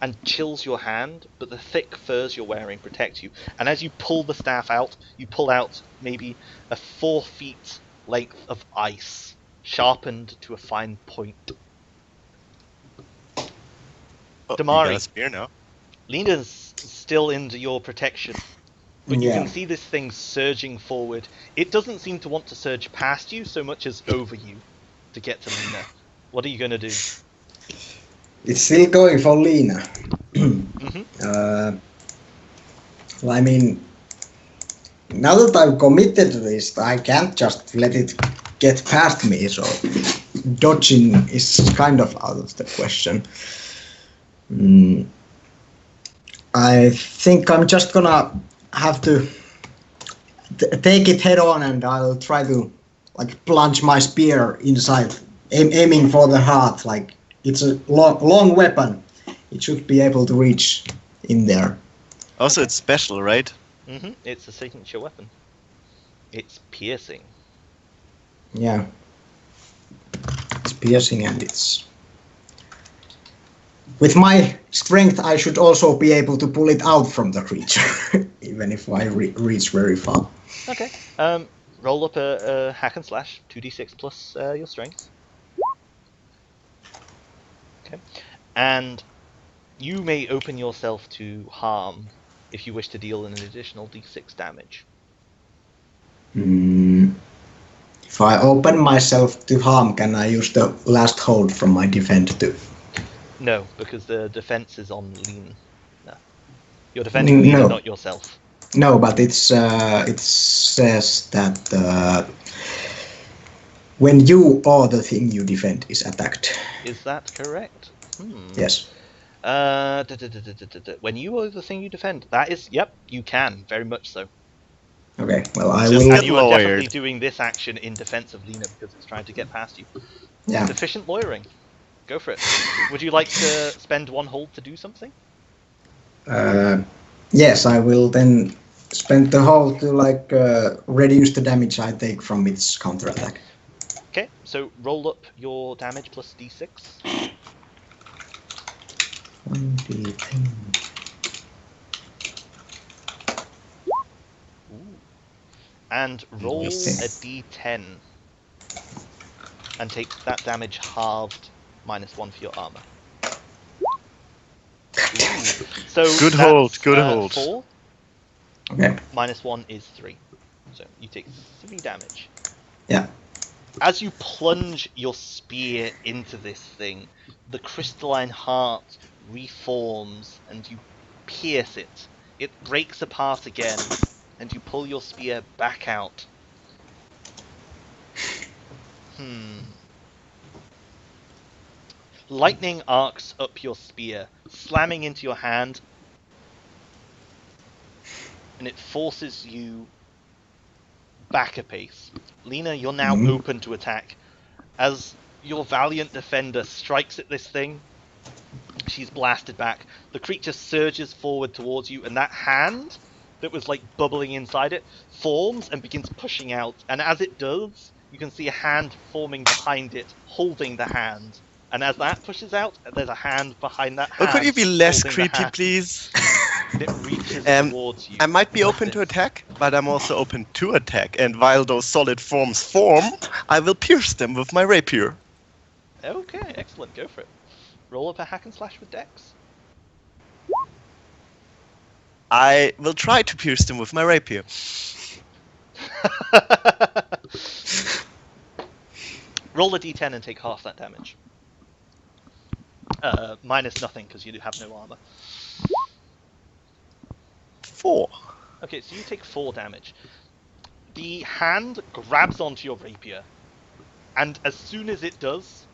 and chills your hand, but the thick furs you're wearing protect you. And as you pull the staff out, you pull out maybe a 4 feet length of ice, sharpened to a fine point. Oh, Damari. you got a spear now. Lena's still under your protection, but you Yeah. can see this thing surging forward. It doesn't seem to want to surge past you so much as over you to get to Lena. What are you going to do? It's still going for Lena. Mm-hmm. Well, I mean, now that I'm committed to this, I can't just let it get past me, so dodging is kind of out of the question. I think I'm just gonna have to take it head on, and I'll try to like plunge my spear inside, aiming for the heart. Like it's a long weapon. It should be able to reach in there. Also, it's special, right? Mm-hmm. It's a signature weapon. It's piercing. Yeah. It's piercing, and it's... With my strength, I should also be able to pull it out from the creature, even if I reach very far. Okay. Roll up a hack and slash, 2d6 plus your strength. Okay. And you may open yourself to harm if you wish to deal an additional d6 damage. If I open myself to harm, can I use the last hold from my defend to... No, because the defense is on Lean. No. You're defending Lena, No. not yourself. No, but it's it says that when you or the thing you defend is attacked. Is that correct? Yes. When you or the thing you defend, that is, yep, you can, very much so. Okay, well I Just will... get And you are lawyered. definitely doing this action in defense of Lena because it's trying to get past you. Yeah. Sufficient lawyering. Go for it. Would you like to spend one hold to do something? Yes, I will then spend the whole to like reduce the damage I take from its counterattack. Okay, so roll up your damage plus d6. 1d10. Ooh. And roll a Yes. d10. And take that damage halved, -1 for your armor. Ooh. So Good that's, hold, good hold. 4, Okay. -1 is 3. So you take 3 damage. Yeah. As you plunge your spear into this thing, the crystalline heart reforms and you pierce it. It breaks apart again, and you pull your spear back out. Lightning arcs up your spear, slamming into your hand, and it forces you back a pace. Lena, you're now open to attack. As your valiant defender strikes at this thing, she's blasted back. The creature surges forward towards you, and that hand that was like bubbling inside it forms and begins pushing out. And as it does, you can see a hand forming behind it, holding the hand. And as that pushes out, there's a hand behind that Oh, hand. could you be less holding the creepy, hand. please? And it reaches towards you. I might be with open to this. attack, but I'm also open to attack. And while those solid forms form, I will pierce them with my rapier. Okay, excellent. Go for it. Roll up a hack and slash with Dex. I will try to pierce them with my rapier. Roll a d10 and take half that damage. Minus nothing because you have no armor. 4. Okay, so you take 4 damage. The hand grabs onto your rapier, and as soon as it does,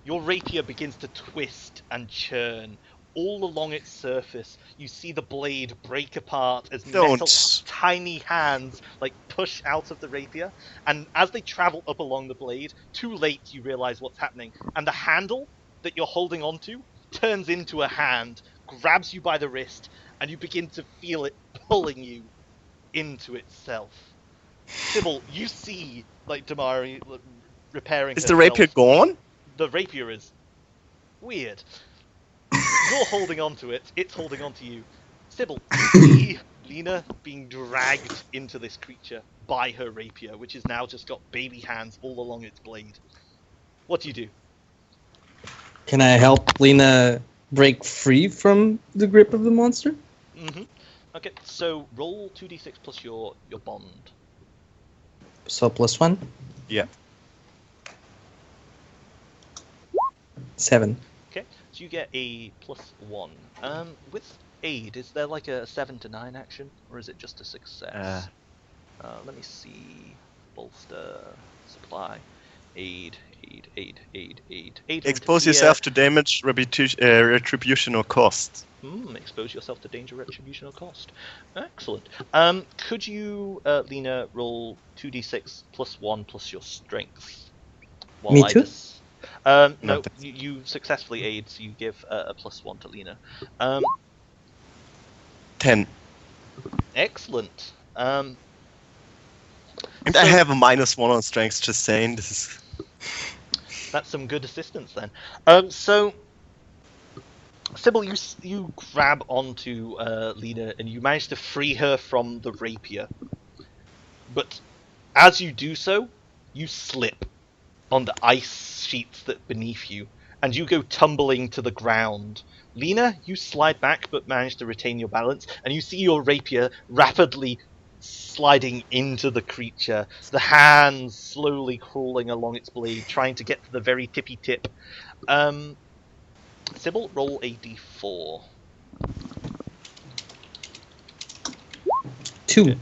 your rapier begins to twist and churn. All along its surface, you see the blade break apart as metal, tiny hands like push out of the rapier. And as they travel up along the blade, too late you realize what's happening. And the handle that you're holding onto turns into a hand, grabs you by the wrist, and you begin to feel it pulling you into itself. Sybil, you see like Damari repairing. Is the rapier gone? The rapier is weird. You're holding on to it, it's holding on to you. Sybil, you see Lena being dragged into this creature by her rapier, which has now just got baby hands all along its blade. What do you do? Can I help Lena break free from the grip of the monster? Mm-hmm. Okay, so roll 2d6 plus your bond. So +1? Yeah. 7. Okay, so you get a +1. With aid, is there like a 7 to 9 action, or is it just a success? Let me see. Bolster, supply, aid. Expose yourself to damage, retribution, or cost. Expose yourself to danger, retribution, or cost. Excellent. Could you, Lena, roll 2d6 +1 plus your strength? Me too? No, you successfully aid, so you give a +1 to Lena. 10. Excellent. And I have a -1 on strength, just saying. This is... That's some good assistance then. So, Sybil, you grab onto Lena and you manage to free her from the rapier. But as you do so, you slip on the ice sheets that beneath you, and you go tumbling to the ground. Lena, you slide back but manage to retain your balance, and you see your rapier rapidly sliding into the creature, the hands slowly crawling along its blade, trying to get to the very tippy tip. Sybil, roll a d4. 2.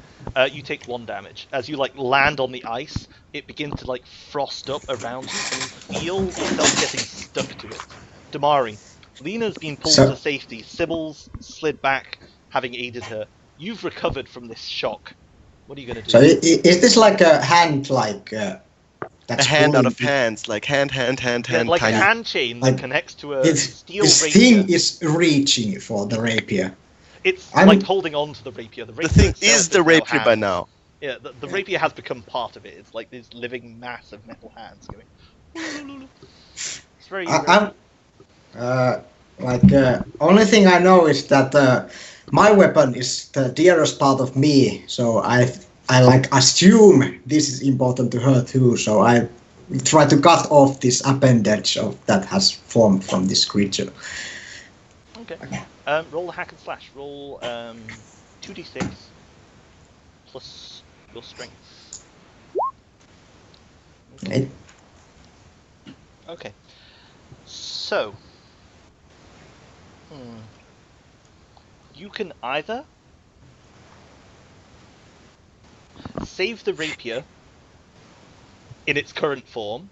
You take 1 damage. As you land on the ice, it begins to frost up around you, and you feel yourself getting stuck to it. Damari, Lena's been pulled to safety. Sybil's slid back, having aided her. You've recovered from this shock. What are you going to do? So is this like a hand, that's a hand out of pulling hands, like hand, like tiny. a hand chain that connects to a steel this rapier. thing is reaching for the rapier. It's like holding on to the rapier. The thing is the rapier by now. Yeah, the rapier has become part of it. It's like this living mass of metal hands going. It's very. Only thing I know is that my weapon is the dearest part of me, so I assume this is important to her too. So I try to cut off this appendage that has formed from this creature. Okay. Roll a hack and slash. Roll 2d6 plus your strength. Okay. Okay. So, you can either save the rapier in its current form,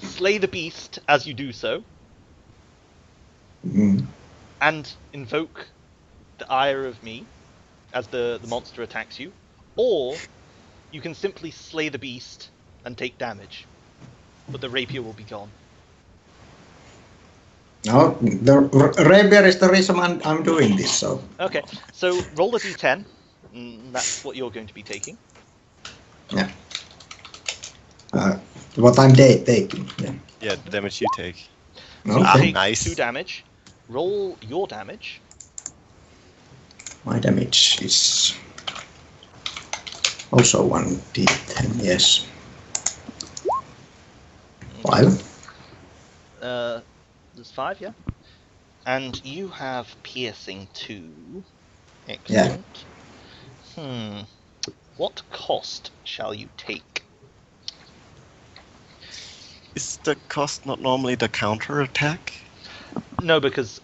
slay the beast as you do so, and invoke the ire of me as the monster attacks you, or you can simply slay the beast and take damage, but the rapier will be gone. No, the rapier is the reason I'm doing this. So okay, so roll a d10. That's what you're going to be taking. Yeah. What I'm taking. Yeah, the damage you take. So you take nice. 2 damage. Roll your damage. My damage is also 1d10. Yes. 5. There's 5, yeah. And you have piercing 2. Excellent. What cost shall you take? Is the cost not normally the counter attack? No, because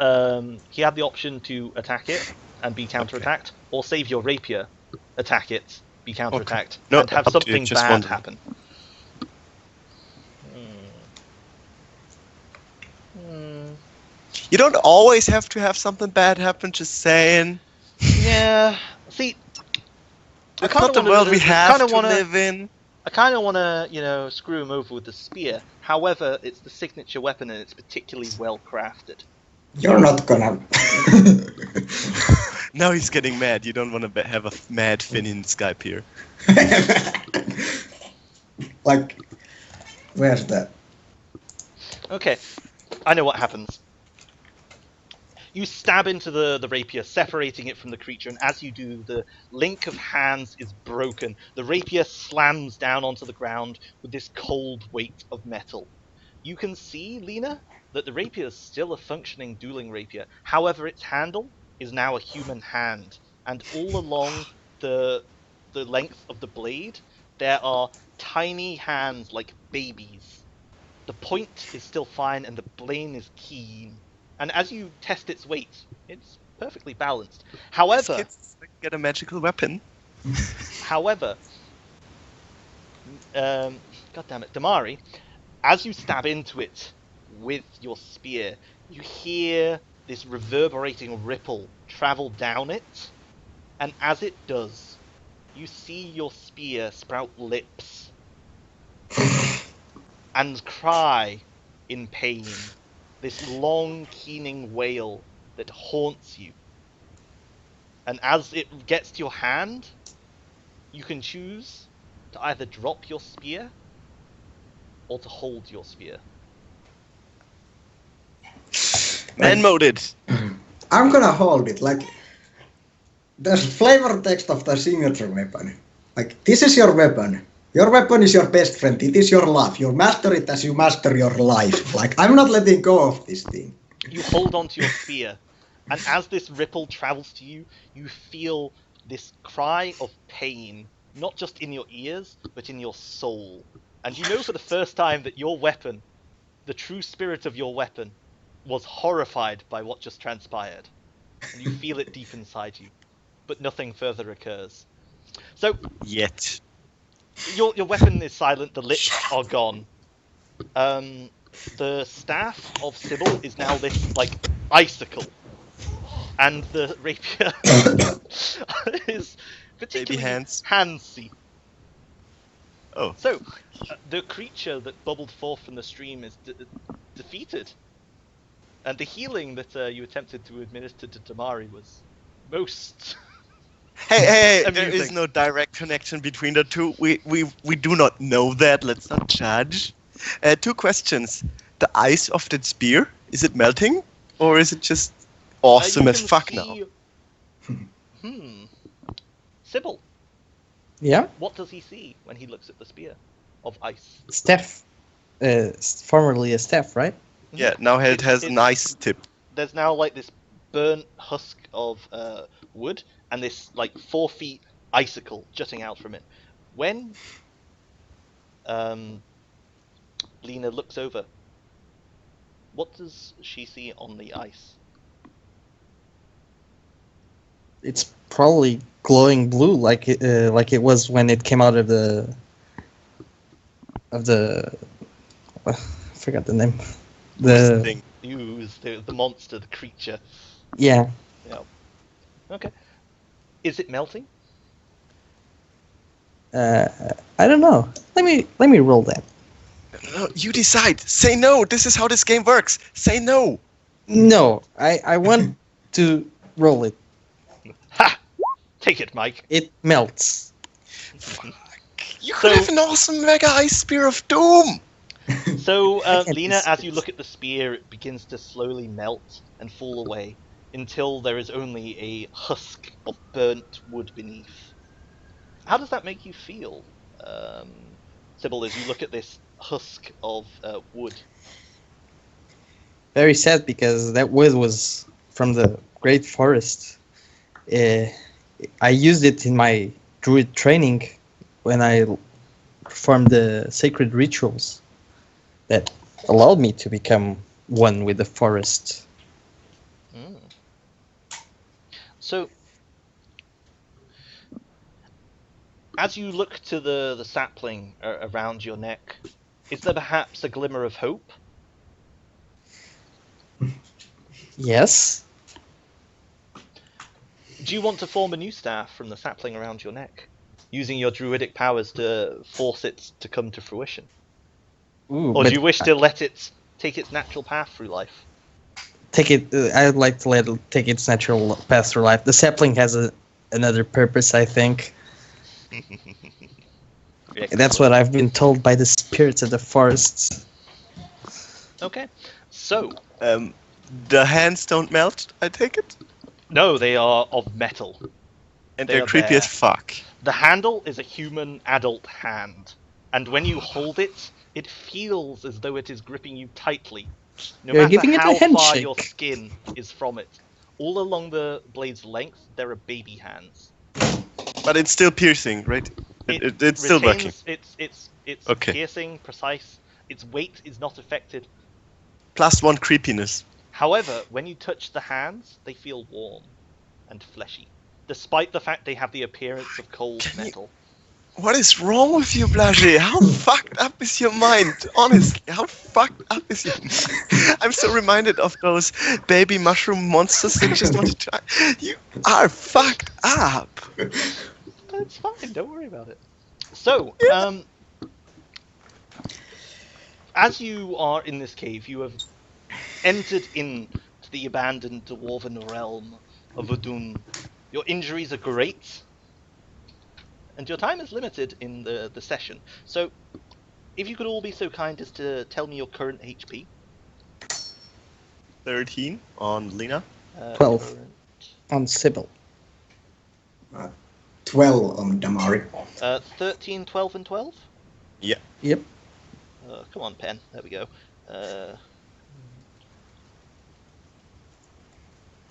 he had the option to attack it and be counterattacked, or save your rapier, attack it, be counterattacked, No, and have up to you, something just bad wondering. happen. You don't always have to have something bad happen, just saying. Yeah. See, It's not the world we have to live in. I kind of want to, screw him over with the spear. However, it's the signature weapon and it's particularly well crafted. You're not gonna. Now he's getting mad. You don't want to have a mad Finn in Skype here. Like, where's that? Okay, I know what happens. You stab into the rapier, separating it from the creature, and as you do, the link of hands is broken. The rapier slams down onto the ground with this cold weight of metal. You can see, Lena, that the rapier is still a functioning dueling rapier. However, its handle is now a human hand, and all along the length of the blade, there are tiny hands like babies. The point is still fine, and the blade is keen. And as you test its weight, it's perfectly balanced. However, Kids get a magical weapon. God damn it, Damari, as you stab into it with your spear, you hear this reverberating ripple travel down it, and as it does, you see your spear sprout lips and cry in pain. This long, keening wail that haunts you. And as it gets to your hand, you can choose to either drop your spear or to hold your spear. Man moded. I'm gonna hold it. Like, the flavor text of the signature weapon. Like, this is your weapon. Your weapon is your best friend. It is your life. You master it as you master your life. Like, I'm not letting go of this thing. You hold onto your spear, and as this ripple travels to you, you feel this cry of pain, not just in your ears, but in your soul. And you know for the first time that your weapon, the true spirit of your weapon, was horrified by what just transpired. And you feel it deep inside you, but nothing further occurs. So, Yet. your weapon is silent, the lips are gone. The staff of Sybil is now this, like, icicle. And the rapier is particularly handsy. Oh. So, the creature that bubbled forth from the stream is defeated. And the healing that you attempted to administer to Damari was most... Hey, there amusing. is no direct connection between the two. We do not know that. Let's not judge. Two questions. The ice of that spear, is it melting? Or is it just awesome as fuck now? Sybil, Yeah? what does he see when he looks at the spear of ice? Steph. Formerly a staff, right? Yeah, now it has an ice tip. There's now like this burnt husk of wood and this like 4 feet icicle jutting out from it. When Lena looks over, what does she see on the ice? It's probably glowing blue, like it was when it came out of the I forgot the name. The Thing. Use the monster, the creature. yeah. Okay. Is it melting? I don't know. Let me roll that. No, you decide. Say no. This is how this game works. Say no. No, I want to roll it. Ha! Take it, Mike. It melts. You could have an awesome mega ice spear of doom. So, can't Lena, as see you look at the spear, it begins to slowly melt and fall away until there is only a husk of burnt wood beneath. How does that make you feel, Sybil, as you look at this husk of wood? Very sad because that wood was from the Great Forest. I used it in my druid training when I performed the sacred rituals. that allowed me to become one with the forest. Mm. So, as you look to the sapling around your neck, is there perhaps a glimmer of hope? Yes. Do you want to form a new staff from the sapling around your neck, using your druidic powers to force it to come to fruition? Ooh, Or but do you wish to let it take its natural path through life? take it. I'd like to let it take its natural path through life. The sapling has another purpose, I think. That's what I've been told by the spirits of the forests. Okay, so The hands don't melt, I take it? no, they are of metal. And They they're are creepy there. as fuck. The handle is a human adult hand, and when you hold it, it feels as though it is gripping you tightly, no You're matter giving it a how far handshake. your skin is from it. All along the blade's length, there are baby hands. But it's still piercing, right? It's still working. It's Okay. piercing, precise. Its weight is not affected. +1 creepiness. However, when you touch the hands, they feel warm and fleshy, despite the fact they have the appearance of cold Can you- metal. What is wrong with you, Blage? How fucked up is your mind? Honestly, how fucked up is your mind? I'm so reminded of those baby mushroom monsters that just want to try. You are fucked up. It's fine, don't worry about it. So, as you are in this cave, you have entered into the abandoned dwarven realm of Udun. Your injuries are great, and your time is limited in the session. So, if you could all be so kind as to tell me your current HP. 13 on Lena. 12. Current, On Sybil. 12 on Damari. 13, 12, and 12? Yeah. Yep. Come on, pen. There we go.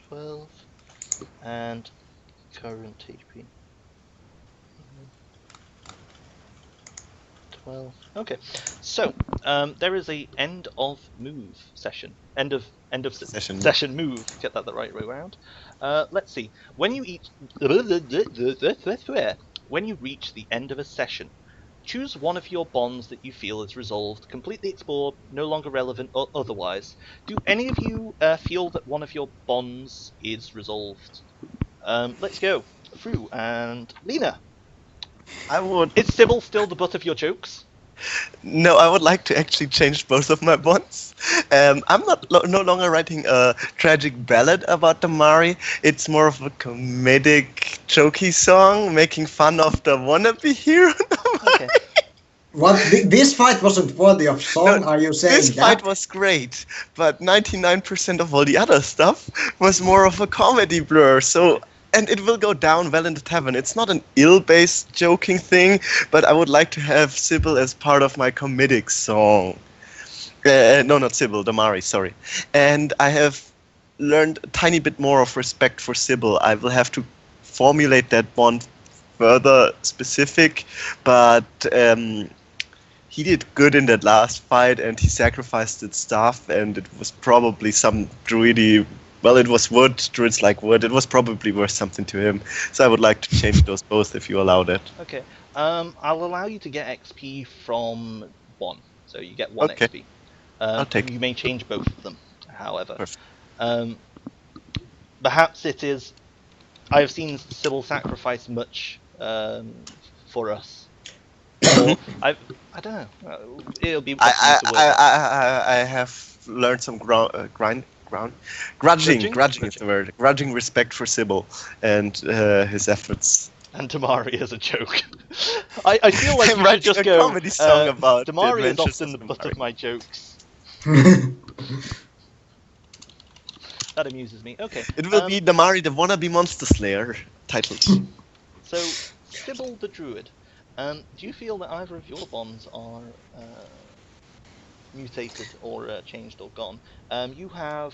12 and current HP. 12. Okay. So, there is a end of move session. End of Session. session move. Get that the right way around. Let's see. When you reach the end of a session, choose one of your bonds that you feel is resolved, completely explored, no longer relevant, or otherwise. Do any of you feel that one of your bonds is resolved? Let's go. Fru and Lena. I would. Is Sybil still the butt of your jokes? No, I would like to actually change both of my bonds. I'm no longer writing a tragic ballad about Damari. It's more of a comedic, jokey song, making fun of the wannabe hero. Okay. What? This fight wasn't worthy of song, No, are you saying This that? fight was great, but 99% of all the other stuff was more of a comedy blur. So, and it will go down well in the tavern. It's not an ill-based joking thing, but I would like to have Sybil as part of my comedic song. No, not Sybil, Damari, sorry. And I have learned a tiny bit more of respect for Sybil. I will have to formulate that bond further specific, but he did good in that last fight, and he sacrificed its stuff, and it was probably some druidy. Well, it was wood. Druids like wood. It was probably worth something to him. So I would like to change those both if you allow that. Okay. I'll allow you to get XP from 1. So you get 1 Okay. XP. I'll take You may change both of them, however. Perfect. Perhaps it is... I have seen Sybil sacrifice much for us. Or, I don't know. It'll be... I have learned some grudging is the word. Grudging respect for Sybil and his efforts. And Damari is a joke. I feel like I'm you should writing just a go. comedy song about the Damari is adventures often the of butt Damari. of my jokes. That amuses me. Okay. It will be Damari the Wannabe Monster Slayer titled. So, Sybil the Druid. Do you feel that either of your bonds are mutated or changed or gone? You have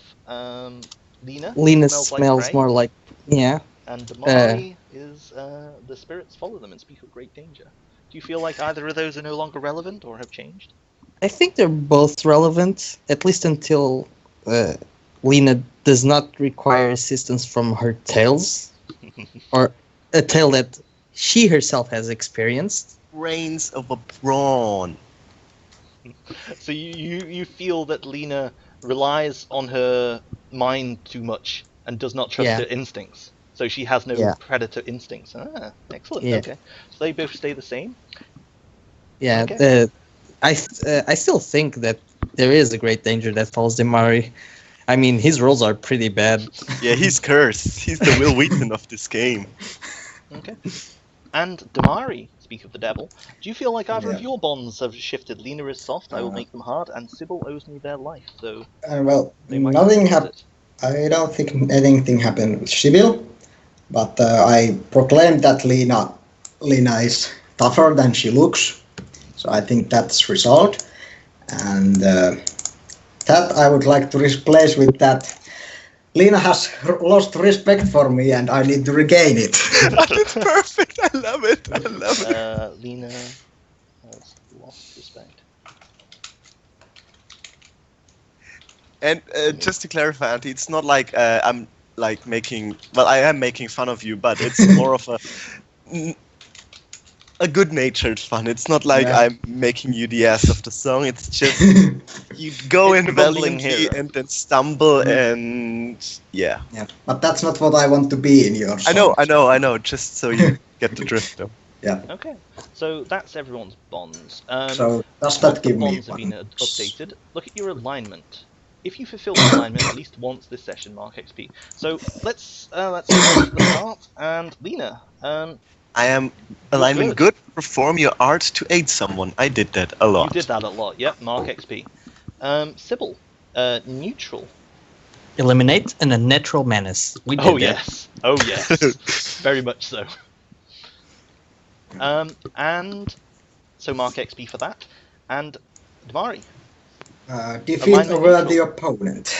Lena. Lena smells smells prey, more like... Yeah. and Damari is the spirits follow them and speak of great danger. Do you feel like either of those are no longer relevant or have changed? I think they're both relevant, at least until Lena does not require assistance from her tails, or a tale that she herself has experienced. Brains of a prawn. So you feel that Lena relies on her mind too much and does not trust Yeah. her instincts. So she has no Yeah. predator instincts. Ah, excellent. Yeah. Okay. So they both stay the same. Yeah, Okay. I still think that there is a great danger that follows Demari. I mean, his rolls are pretty bad. Yeah, he's cursed. He's the Will Wheaton of this game. Okay. And Damari, speak of the devil, do you feel like either of Yeah. your bonds have shifted? Lena is soft, I will make them hard, and Sybil owes me their life, so Well, they might nothing have happened. I don't think anything happened with Sibyl, but I proclaimed that Lena is tougher than she looks, so I think that's resolved. And that I would like to replace with that Lena has lost respect for me and I need to regain it. That's perfect. I love it. I love it. Lena has lost respect. And just to clarify, Auntie, it's not like I'm like making. Well, I am making fun of you, but it's more of a good-natured fun. It's not like Yeah. I'm making you the ass of the song. It's just you go It's in the bumbling valiantly hero. and then stumble and yeah. Yeah, but that's not what I want to be in your song. I know. Just so you get the drift, though. Okay, so that's everyone's bonds. So does Once that the give me bonds have one? been updated, look at your alignment. If you fulfill the alignment at least once this session, mark XP. So let's start at the start. And Lena, I am alignment good. good. Perform your art to aid someone. I did that a lot. you did that a lot. Yep, mark XP. Sybil, neutral. Eliminate an unnatural menace. We did Oh that. yes, oh yes, very much so. And so mark XP for that. And Damari, Defeat alignment a worthy neutral. opponent.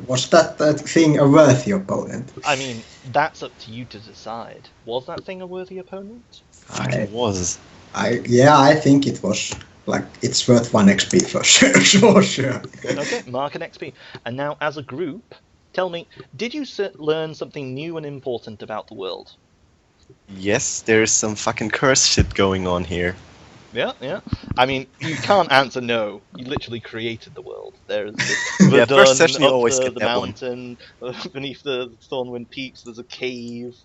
Was that thing a worthy opponent? I mean, that's up to you to decide. Was that thing a worthy opponent? Fuck, it was. I think it was. Like, it's worth 1 XP for sure. For sure. Okay, mark an XP. And now, as a group, tell me, did you learn something new and important about the world? Yes, there's some fucking curse shit going on here. Yeah. I mean, you can't answer no. You literally created the world. There's Yeah, Verdun first session you up always the get that one. mountain, beneath the Thornwind Peaks. There's a cave.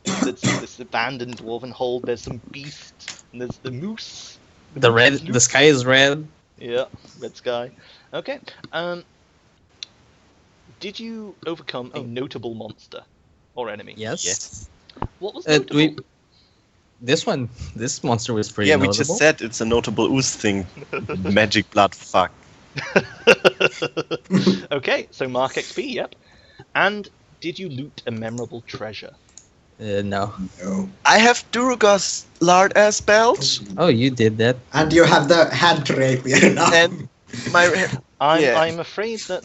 There's this abandoned dwarven hold. There's some beast. And there's the moose. The sky is red. Yeah, red sky. Okay. Did you overcome a notable monster or enemy? Yes. Yes. What was Uh, notable? This monster was pretty Yeah, notable. we just said it's a notable ooze thing. Magic blood fuck. Okay, so mark XP. Yep. And did you loot a memorable treasure? No. No. I have Durugos lard ass belt. Oh, you did that. And you have the hand rapier now. And my Yeah. I'm afraid that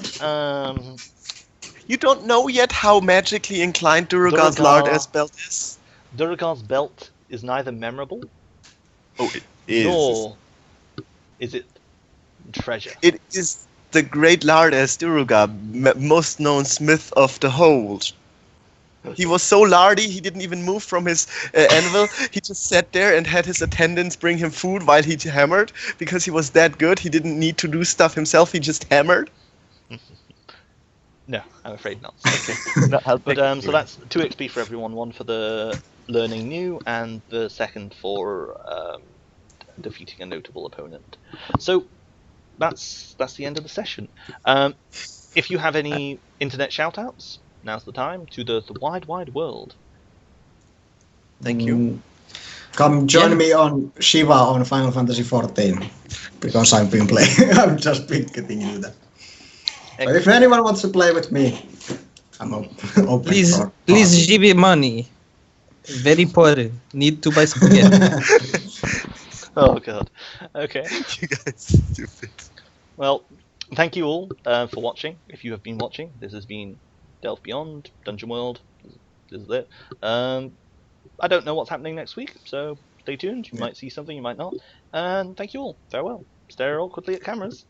you don't know yet how magically inclined Durugos Duergar- lard ass belt is. Duragar's belt is neither memorable Oh, it is. nor is it treasure. It is the great lard ass Durugar, most known smith of the hold. He was so lardy, he didn't even move from his anvil. He just sat there and had his attendants bring him food while he hammered. Because he was that good, he didn't need to do stuff himself, he just hammered. No, I'm afraid not. Okay. No, I'll But pick so that's 2 XP for everyone. One for the learning new, and the second for defeating a notable opponent. So that's the end of the session. If you have any internet shoutouts, now's the time to the wide world. Thank you. Come join me on Shiva on Final Fantasy XIV. Because I've been playing. I've just been getting into that. But if anyone wants to play with me, I'm open Please, for please give me money. Very poor. Need to buy spaghetti. Oh god. Okay. You guys stupid. Well, thank you all for watching. If you have been watching, this has been Delve Beyond, Dungeon World. This is it. I don't know what's happening next week, so stay tuned. You might see something, you might not. And thank you all. Farewell. stare awkwardly at cameras.